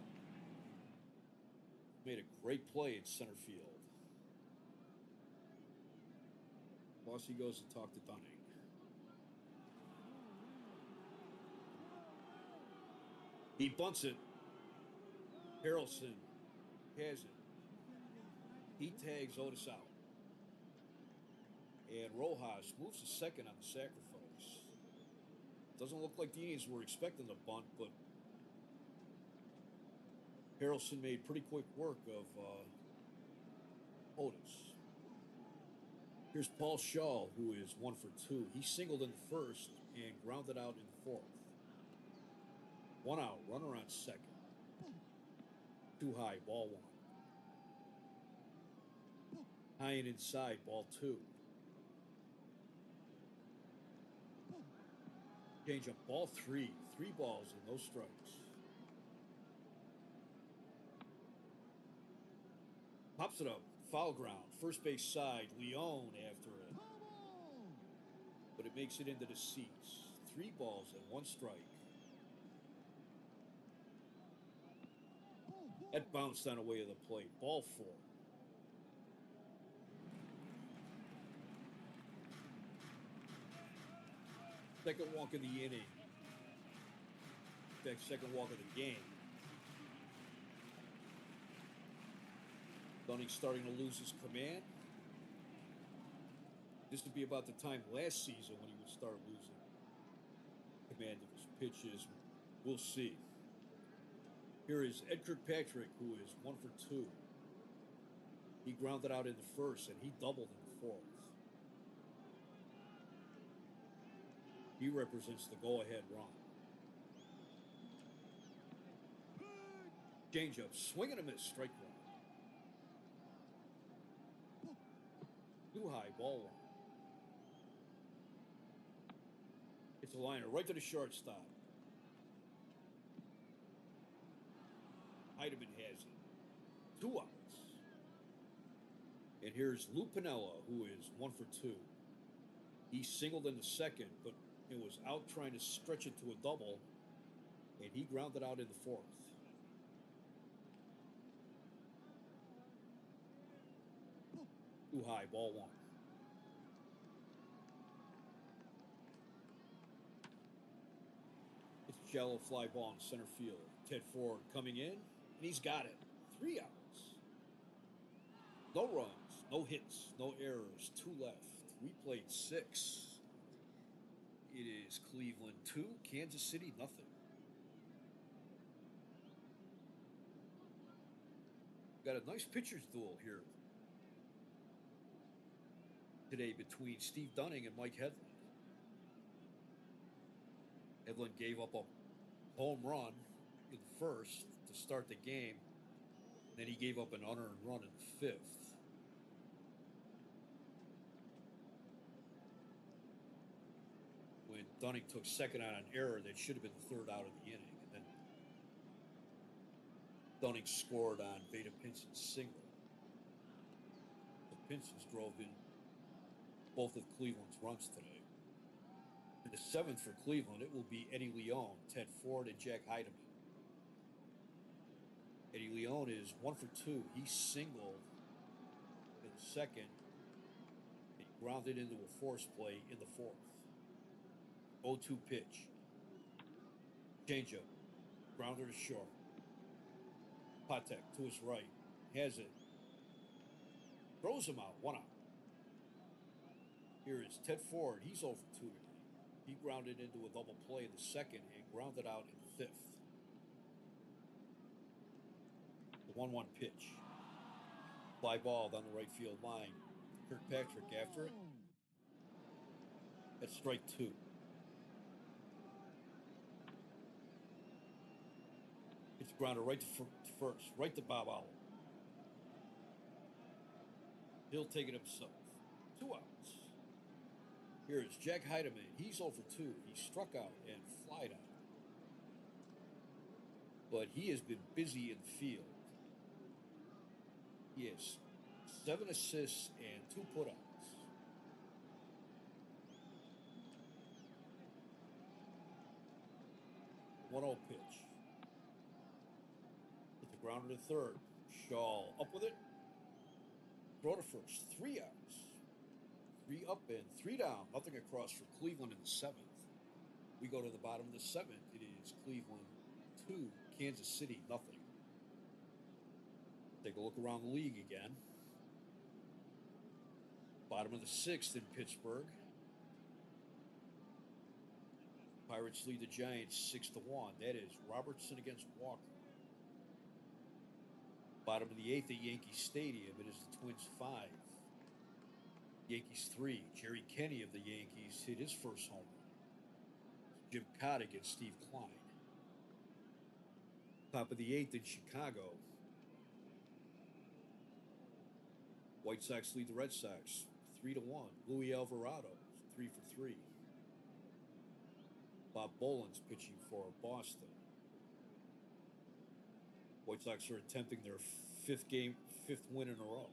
Speaker 1: Made a great play in center field. Bossy goes to talk to Dunning. He bunts it. Harrelson has it. He tags Otis out. And Rojas moves to second on the sacrifice. Doesn't look like the Indians were expecting the bunt, but Harrelson made pretty quick work of Otis. Here's Paul Shaw, who is 1 for 2. He singled in the first and grounded out in the fourth. 1 out, runner on second. Too high, ball 1. High and inside, ball 2. Change up, ball 3. 3 balls and no strikes. Pops it up, foul ground, first base side. Leone after it, but it makes it into the seats. 3 balls and 1 strike. That bounced on the way of the plate. Ball 4. Second walk of the inning. In fact, second walk of the game. Dunning starting to lose his command. This would be about the time last season when he would start losing command of his pitches. We'll see. Here is Ed Kirkpatrick, who is 1 for 2. He grounded out in the first, and he doubled in the fourth. He represents the go-ahead run. Change-up, swing and a miss, strike 1. Too high, ball 1. It's a liner right to the shortstop. Heidemann has it. 2 outs. And here's Lou Piniella, who is 1 for 2. He singled in the second, but it was out trying to stretch it to a double, and he grounded out in the fourth. Too high, ball 1. It's a shallow fly ball in center field. Ted Ford coming in, and he's got it. 3 outs. No runs, no hits, no errors. 2 left. We played 6. It is Cleveland 2, Kansas City nothing. Got a nice pitcher's duel here today between Steve Dunning and Mike Hedlund. Hedlund gave up a home run in the first to start the game. Then he gave up an unearned run in the fifth. When Dunning took second on an error that should have been the third out of the inning. And then Dunning scored on Vada Pinson's single. The Pinsons drove in both of Cleveland's runs today. In the 7th for Cleveland, it will be Eddie Leone, Ted Ford, and Jack Heidemann. Eddie Leone is 1 for 2. He singled in the second. He grounded into a force play in the fourth. 0-2 pitch. Changeup. Grounder to short. Patek to his right. Has it. Throws him out. 1 out. Here is Ted Ford. He's 0 for 2 today. He grounded into a double play in the second and grounded out in the fifth. The 1-1 pitch. Fly ball down the right field line. Kirkpatrick after it. That's strike 2. It's grounded right to first, right to Bob Owl. He'll take it himself. 2 outs. Here is Jack Heidemann. He's 0 for 2. He struck out and flied out. But he has been busy in the field. He has 7 assists and 2 putouts. The 1-0 pitch. Hit the grounder to third. Shaw up with it. Throw to first. 3 outs. Three up and three down. Nothing across for Cleveland in the seventh. We go to the bottom of the seventh. It is Cleveland 2, Kansas City nothing. Take a look around the league again. Bottom of the sixth in Pittsburgh. Pirates lead the Giants 6-1. That is Robertson against Walker. Bottom of the eighth at Yankee Stadium. It is the Twins 5. Yankees 3. Jerry Kenny of the Yankees hit his first home run. Jim Cott against Steve Klein. Top of the eighth in Chicago. White Sox lead the Red Sox 3-1. Louis Alvarado 3 for 3. Bob Boland's pitching for Boston. White Sox are attempting their fifth win in a row.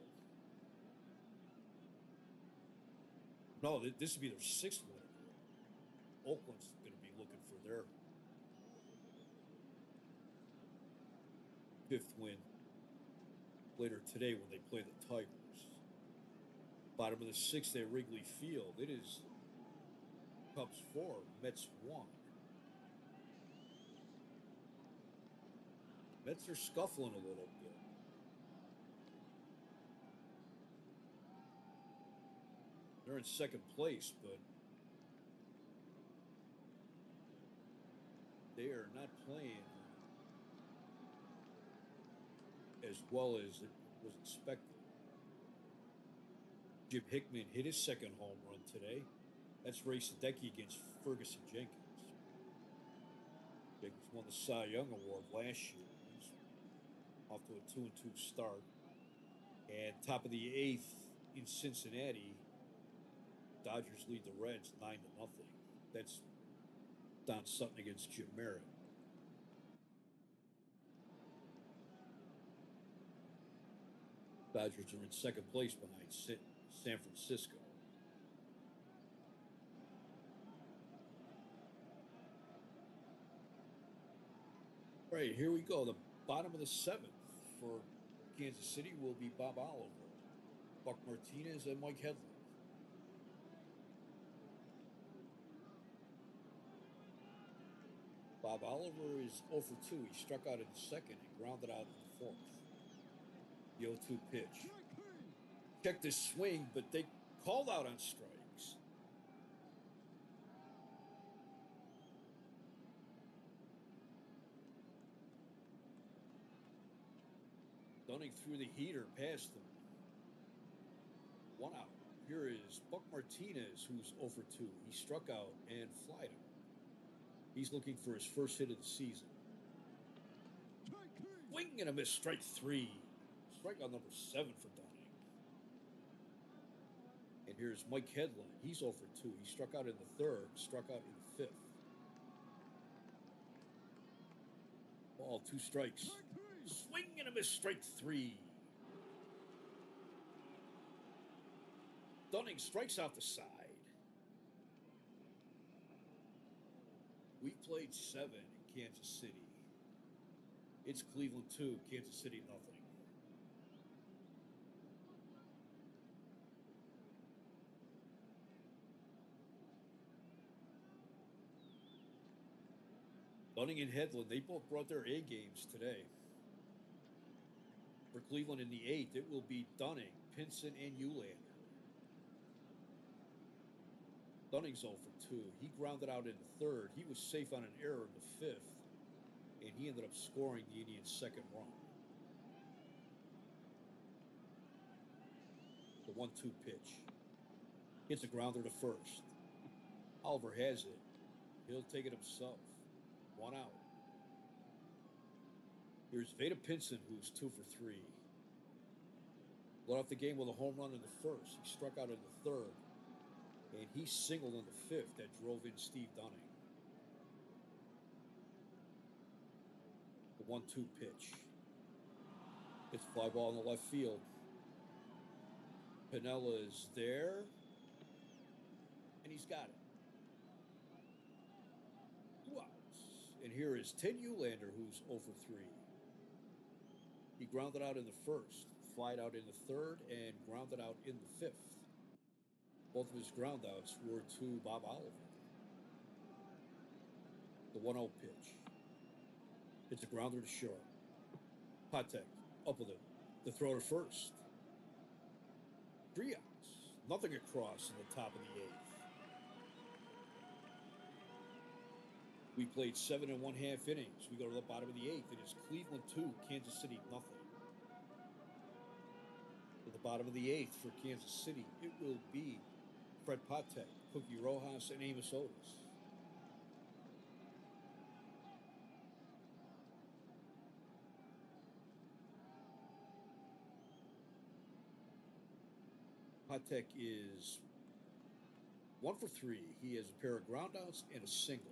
Speaker 1: No, this would be their sixth win in a row. Oakland's going to be looking for their fifth win later today when they play the Tigers. Bottom of the sixth at Wrigley Field. It is Cubs 4, Mets 1. Mets are scuffling a little bit. They're in second place, but they are not playing as well as it was expected. Jim Hickman hit his second home run today. That's Ray Sadecki against Ferguson Jenkins. Jenkins won the Cy Young Award last year. He's off to a 2-2 start. And top of the eighth in Cincinnati, Dodgers lead the Reds 9-0. That's Don Sutton against Jim Merritt. Dodgers are in second place behind San Francisco. All right, here we go. The bottom of the seventh for Kansas City will be Bob Oliver, Buck Martinez, and Mike Hedlund. Bob Oliver is 0 for 2. He struck out in the second and grounded out in the fourth. The 0-2 pitch. Checked his swing, but they called out on strikes. Dunning threw the heater past him. 1 out. Here is Buck Martinez, who's 0 for 2. He struck out and flied him. He's looking for his first hit of the season. Swing and a miss, strike 3. Strikeout number 7 for Dunning. And here's Mike Hedlund. He's 0 for 2. He struck out in the third, struck out in the fifth. Ball, 2 strikes. Swing and a miss, strike 3. Dunning strikes out the side. We played 7 in Kansas City. It's Cleveland 2, Kansas City nothing. Dunning and Hedlund, they both brought their A games today. For Cleveland in the 8th, it will be Dunning, Pinson, and Uhlaender. Dunning's 0 for 2. He grounded out in the third. He was safe on an error in the fifth. And he ended up scoring the Indians' second run. The 1-2 pitch. Hits a grounder to first. Oliver has it. He'll take it himself. 1 out. Here's Vada Pinson, who's 2 for 3. Led off the game with a home run in the first. He struck out in the third. And he singled in the fifth that drove in Steve Dunning. The 1-2 pitch. It's a fly ball in the left field. Piniella is there. And he's got it. 2 outs. And here is Ted Uhlaender, who's 0 for 3. He grounded out in the first, flied out in the third, and grounded out in the fifth. Both of his groundouts were to Bob Oliver. The 1-0 pitch. It's a grounder to short. Patek up with it. The throw to first. 3 outs. Nothing across in the top of the 8th. We played 7 1/2 innings. We go to the bottom of the 8th. It is Cleveland 2, Kansas City nothing. To the bottom of the 8th for Kansas City, it will be Fred Patek, Cookie Rojas, and Amos Otis. Patek is 1 for 3. He has a pair of groundouts and a single.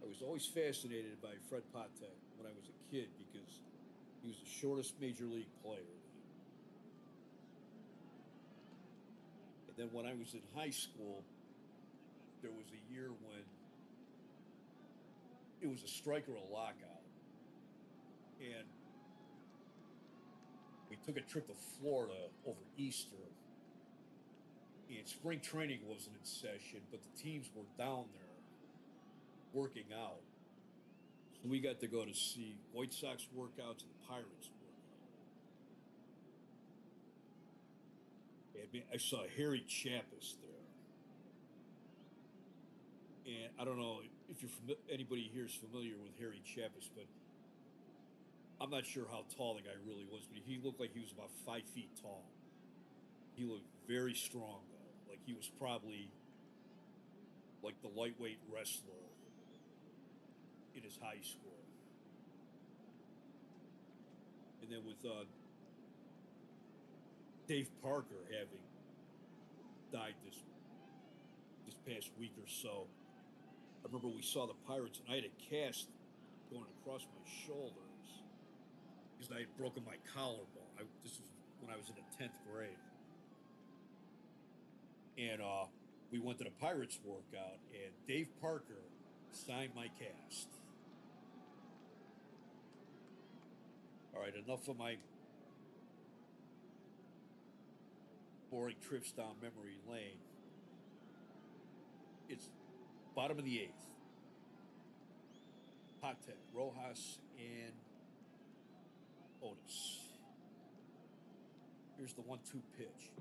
Speaker 1: I was always fascinated by Fred Patek when I was a kid because he was the shortest major league player. And then when I was in high school, there was a year when it was a strike or a lockout. And we took a trip to Florida over Easter. And spring training wasn't in session, but the teams were down there working out. So we got to go to see White Sox workouts and Pirates workout. I saw Harry Chappis there. And I don't know if anybody here is familiar with Harry Chappis, but I'm not sure how tall the guy really was, but he looked like he was about 5 feet tall. He looked very strong, though. Like he was probably like the lightweight wrestler in his high school. And then with Dave Parker having died this past week or so, I remember we saw the Pirates, and I had a cast going across my shoulders because I had broken my collarbone. This was when I was in the 10th grade. And we went to the Pirates workout, and Dave Parker signed my cast. All right, enough of my boring trips down memory lane. It's bottom of the 8th. Patek, Rojas, and Otis. Here's the 1-2 pitch.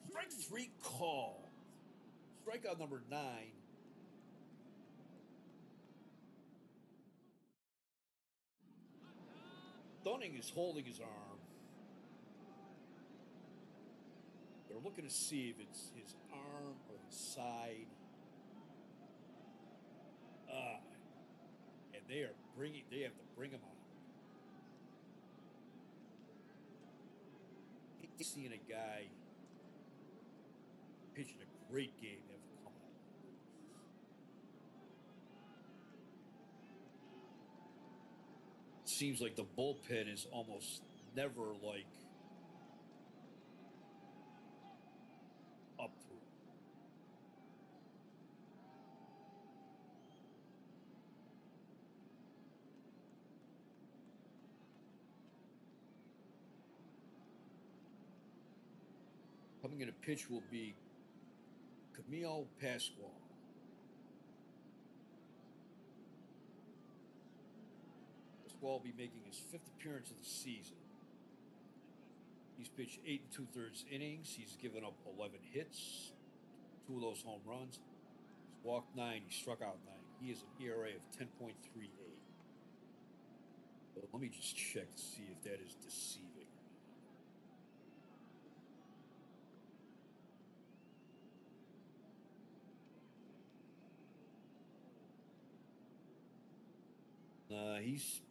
Speaker 1: Strike 3 call. Strikeout number 9. Dunning is holding his arm. They're looking to see if it's his arm or his side. And they have to bring him out. He's seeing a guy pitching a great game ever come out. It seems like the bullpen is almost never like up to it. Coming in a pitch will be Camilo Pascual. Pascual will be making his 5th appearance of the season. He's pitched 8 2/3 innings. He's given up 11 hits, 2 of those home runs. He's walked 9. He struck out 9. He has an ERA of 10.38. But let me just check to see if that is deceiving. He's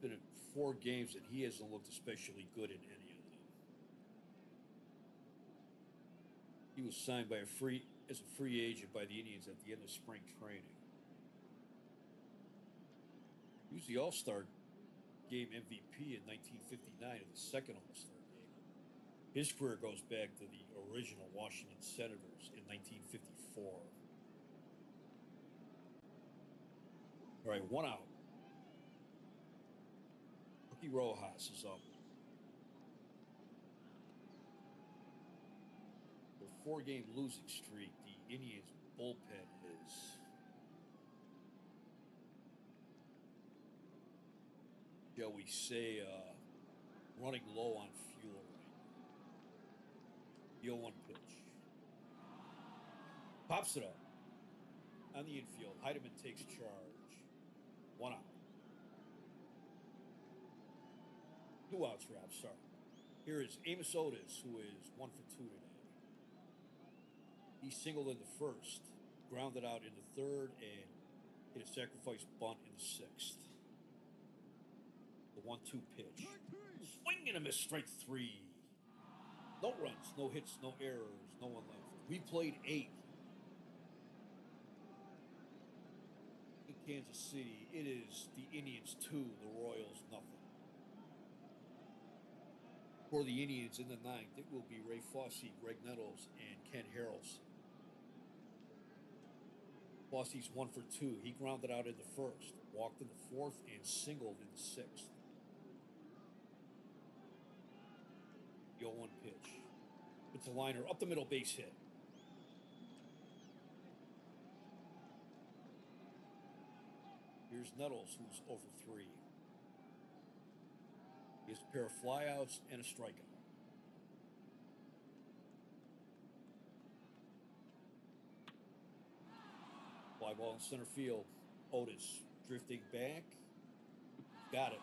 Speaker 1: been in 4 games and he hasn't looked especially good in any of them. He was signed as a free agent by the Indians at the end of spring training. He was the All-Star Game MVP in 1959 in the second All-Star Game. His career goes back to the original Washington Senators in 1954. All right, 1 out. Cookie Rojas is up. 4-game losing streak. The Indians bullpen is shall we say running low on fuel right now. The 0-1 pitch. Pops it up. On the infield, Heidemann takes charge. 1 out. 2 outs, Rob. Sorry. Here is Amos Otis, who is 1 for 2 today. He singled in the first, grounded out in the third, and hit a sacrifice bunt in the sixth. The 1-2 pitch. Swing and a miss, strike 3. No runs, no hits, no errors, no one left. We played 8. In Kansas City, it is the Indians 2, the Royals nothing. For the Indians in the 9th, it will be Ray Fosse, Greg Nettles, and Ken Harrelson. Fosse's 1 for 2. He grounded out in the first, walked in the 4th, and singled in the 6th. The 0-1 pitch. It's a liner up the middle, base hit. Here's Nettles, who's over 3. He has a pair of flyouts and a strikeout. Fly ball in center field. Otis drifting back. Got it.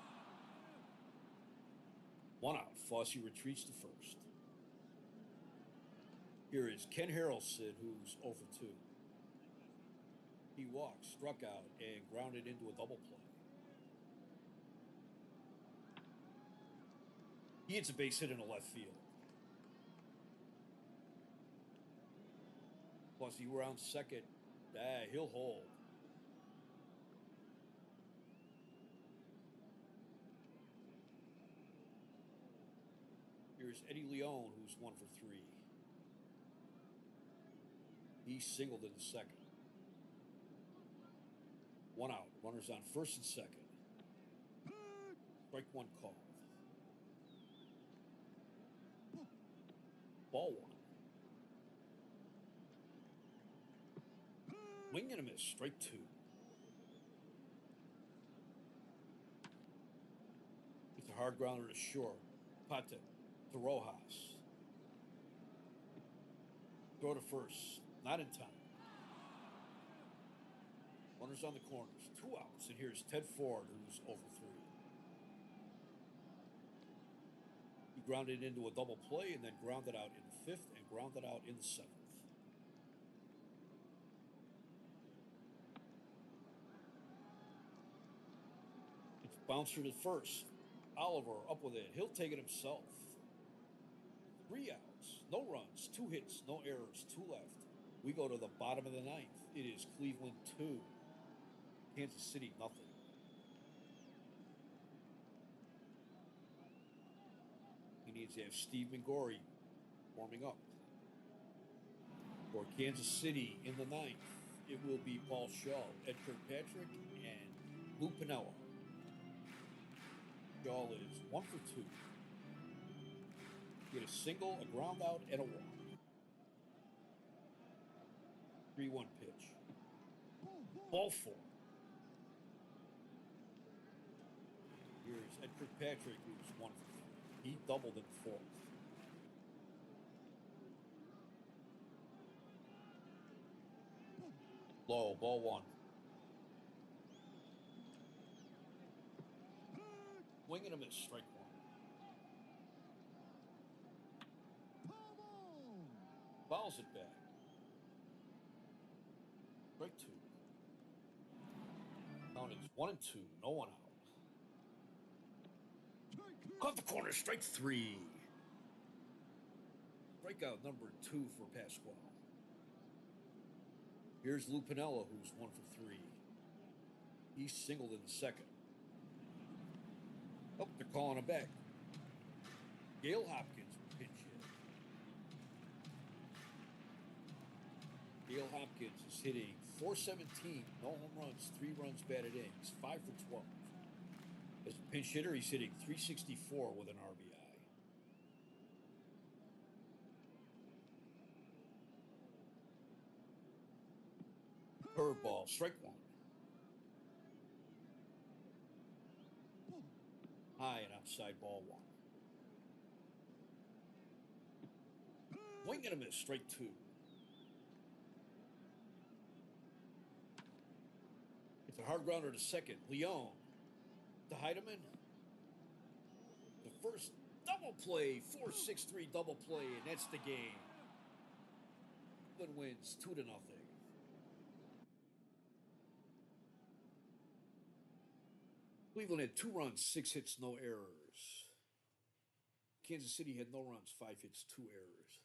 Speaker 1: 1 out. Fosse retreats to first. Here is Ken Harrelson, who's over 2. He walked, struck out, and grounded into a double play. He hits a base hit in the left field. Plus, he rounds second. He'll hold. Here's Eddie Leon, who's 1 for 3. He singled in the second. 1 out. Runners on first and second. Strike 1 called. Ball 1. Wing and a miss. Strike 2. It's a hard grounder to short. Pate to Rojas. Throw to first. Not in time. Runners on the corners. 2 outs. And here's Ted Ford, who's over 3. He grounded into a double play and then grounded out in the 5th and grounded out in the 7th. It's bouncer to first. Oliver up with it. He'll take it himself. 3 outs. No runs. 2 hits. No errors. 2 left. We go to the bottom of the 9th. It is Cleveland 2. Kansas City nothing. He needs to have Steve McGorry warming up. For Kansas City in the 9th, it will be Paul Shaw, Ed Kirkpatrick, and Lou Piniella. Shaw is 1 for 2. He had a single, a ground out, and a walk. 3-1 pitch. Ball 4. Here's Ed Kirkpatrick, who's 1 for 3. He doubled in the 4th. Low, ball 1. Wing and a miss, strike 1. Fouls it back. Strike 2. Count is 1 and 2, no one out. Caught the corner, strike 3. Strikeout number 2 for Pasquale. Here's Lou Piniella, who's 1 for 3. He singled in the second. Oh, they're calling him back. Gale Hopkins pinch hit. Gale Hopkins is hitting .417, no home runs, 3 runs batted in. He's 5 for 12. As a pinch hitter, he's hitting .364 with an RBI. Curveball, strike one. High and outside, ball one. Swing and a miss, strike two. It's a hard grounder to second. Leone to Heidemann. The first double play, 4-6-3 double play, and that's the game. Cleveland wins 2-0. Cleveland had 2 runs, 6 hits, no errors. Kansas City had no runs, 5 hits, 2 errors.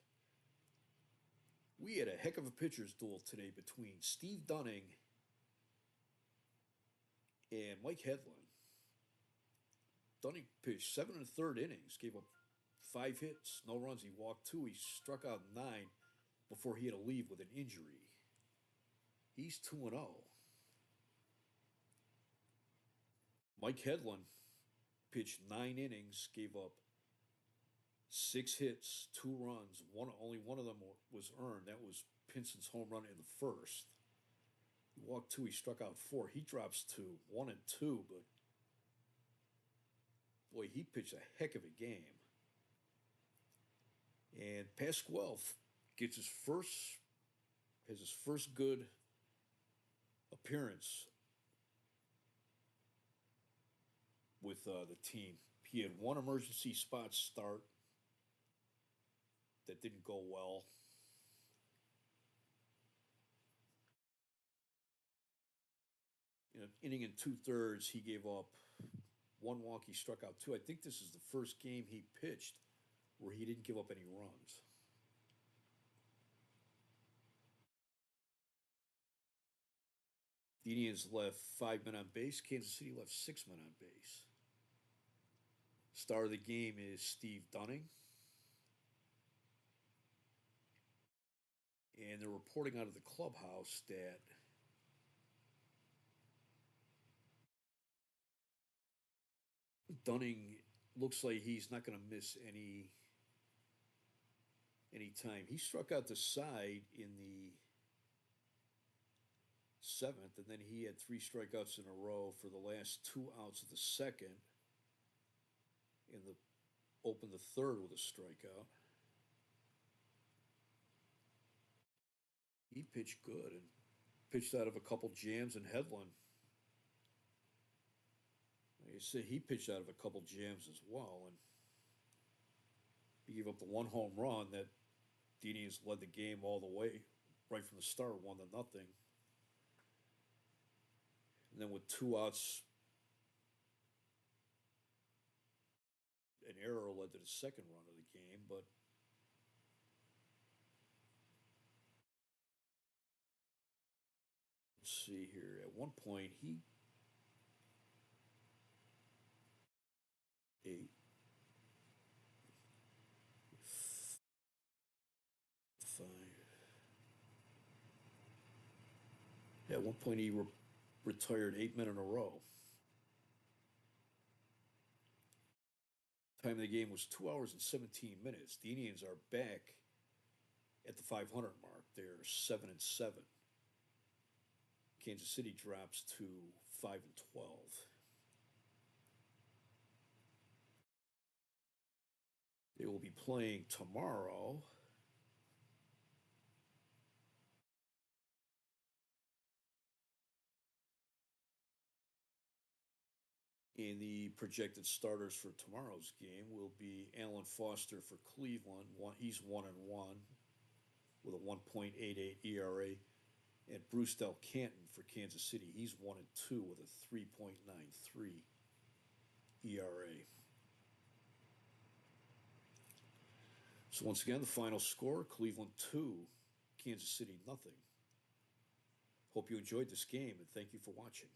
Speaker 1: We had a heck of a pitcher's duel today between Steve Dunning and Mike Hedlund. Dunning pitched 7 1/3 innings, gave up 5 hits, no runs. He walked 2. He struck out 9 before he had to leave with an injury. He's 2-0. Mike Hedlund pitched 9 innings, gave up 6 hits, 2 runs. Only one of them was earned. That was Pinson's home run in the first. He walked 2. He struck out 4. He drops 2, 1 and 2. But boy, he pitched a heck of a game. And Pasquale has his first good appearance with the team. He had one emergency spot start that didn't go well. In an inning and 2/3, he gave up 1 walk. He struck out 2. I think this is the first game he pitched where he didn't give up any runs. The Indians left 5 men on base. Kansas City left 6 men on base. Star of the game is Steve Dunning. And they're reporting out of the clubhouse that Dunning looks like he's not going to miss any time. He struck out the side in the 7th, and then he had 3 strikeouts in a row for the last 2 outs of the second. Opened the 3rd with a strikeout. He pitched good and pitched out of a couple jams, and Hedlund, like I said, he pitched out of a couple jams as well, and he gave up the 1 home run that the Indians led the game all the way, right from the start, 1-0. And then with 2 outs, an error led to the second run of the game, but let's see here. At one point, he 8, 5. Yeah, at one point he retired 8 men in a row. Time of the game was 2 hours and 17 minutes. The Indians are back at the 500 mark. They're 7-7. Kansas City drops to 5-12. They will be playing tomorrow. And the projected starters for tomorrow's game will be Alan Foster for Cleveland. He's 1-1 with a 1.88 ERA. And Bruce Del Canton for Kansas City. He's 1-2 with a 3.93 ERA. So once again, the final score, Cleveland 2, Kansas City nothing. Hope you enjoyed this game, and thank you for watching.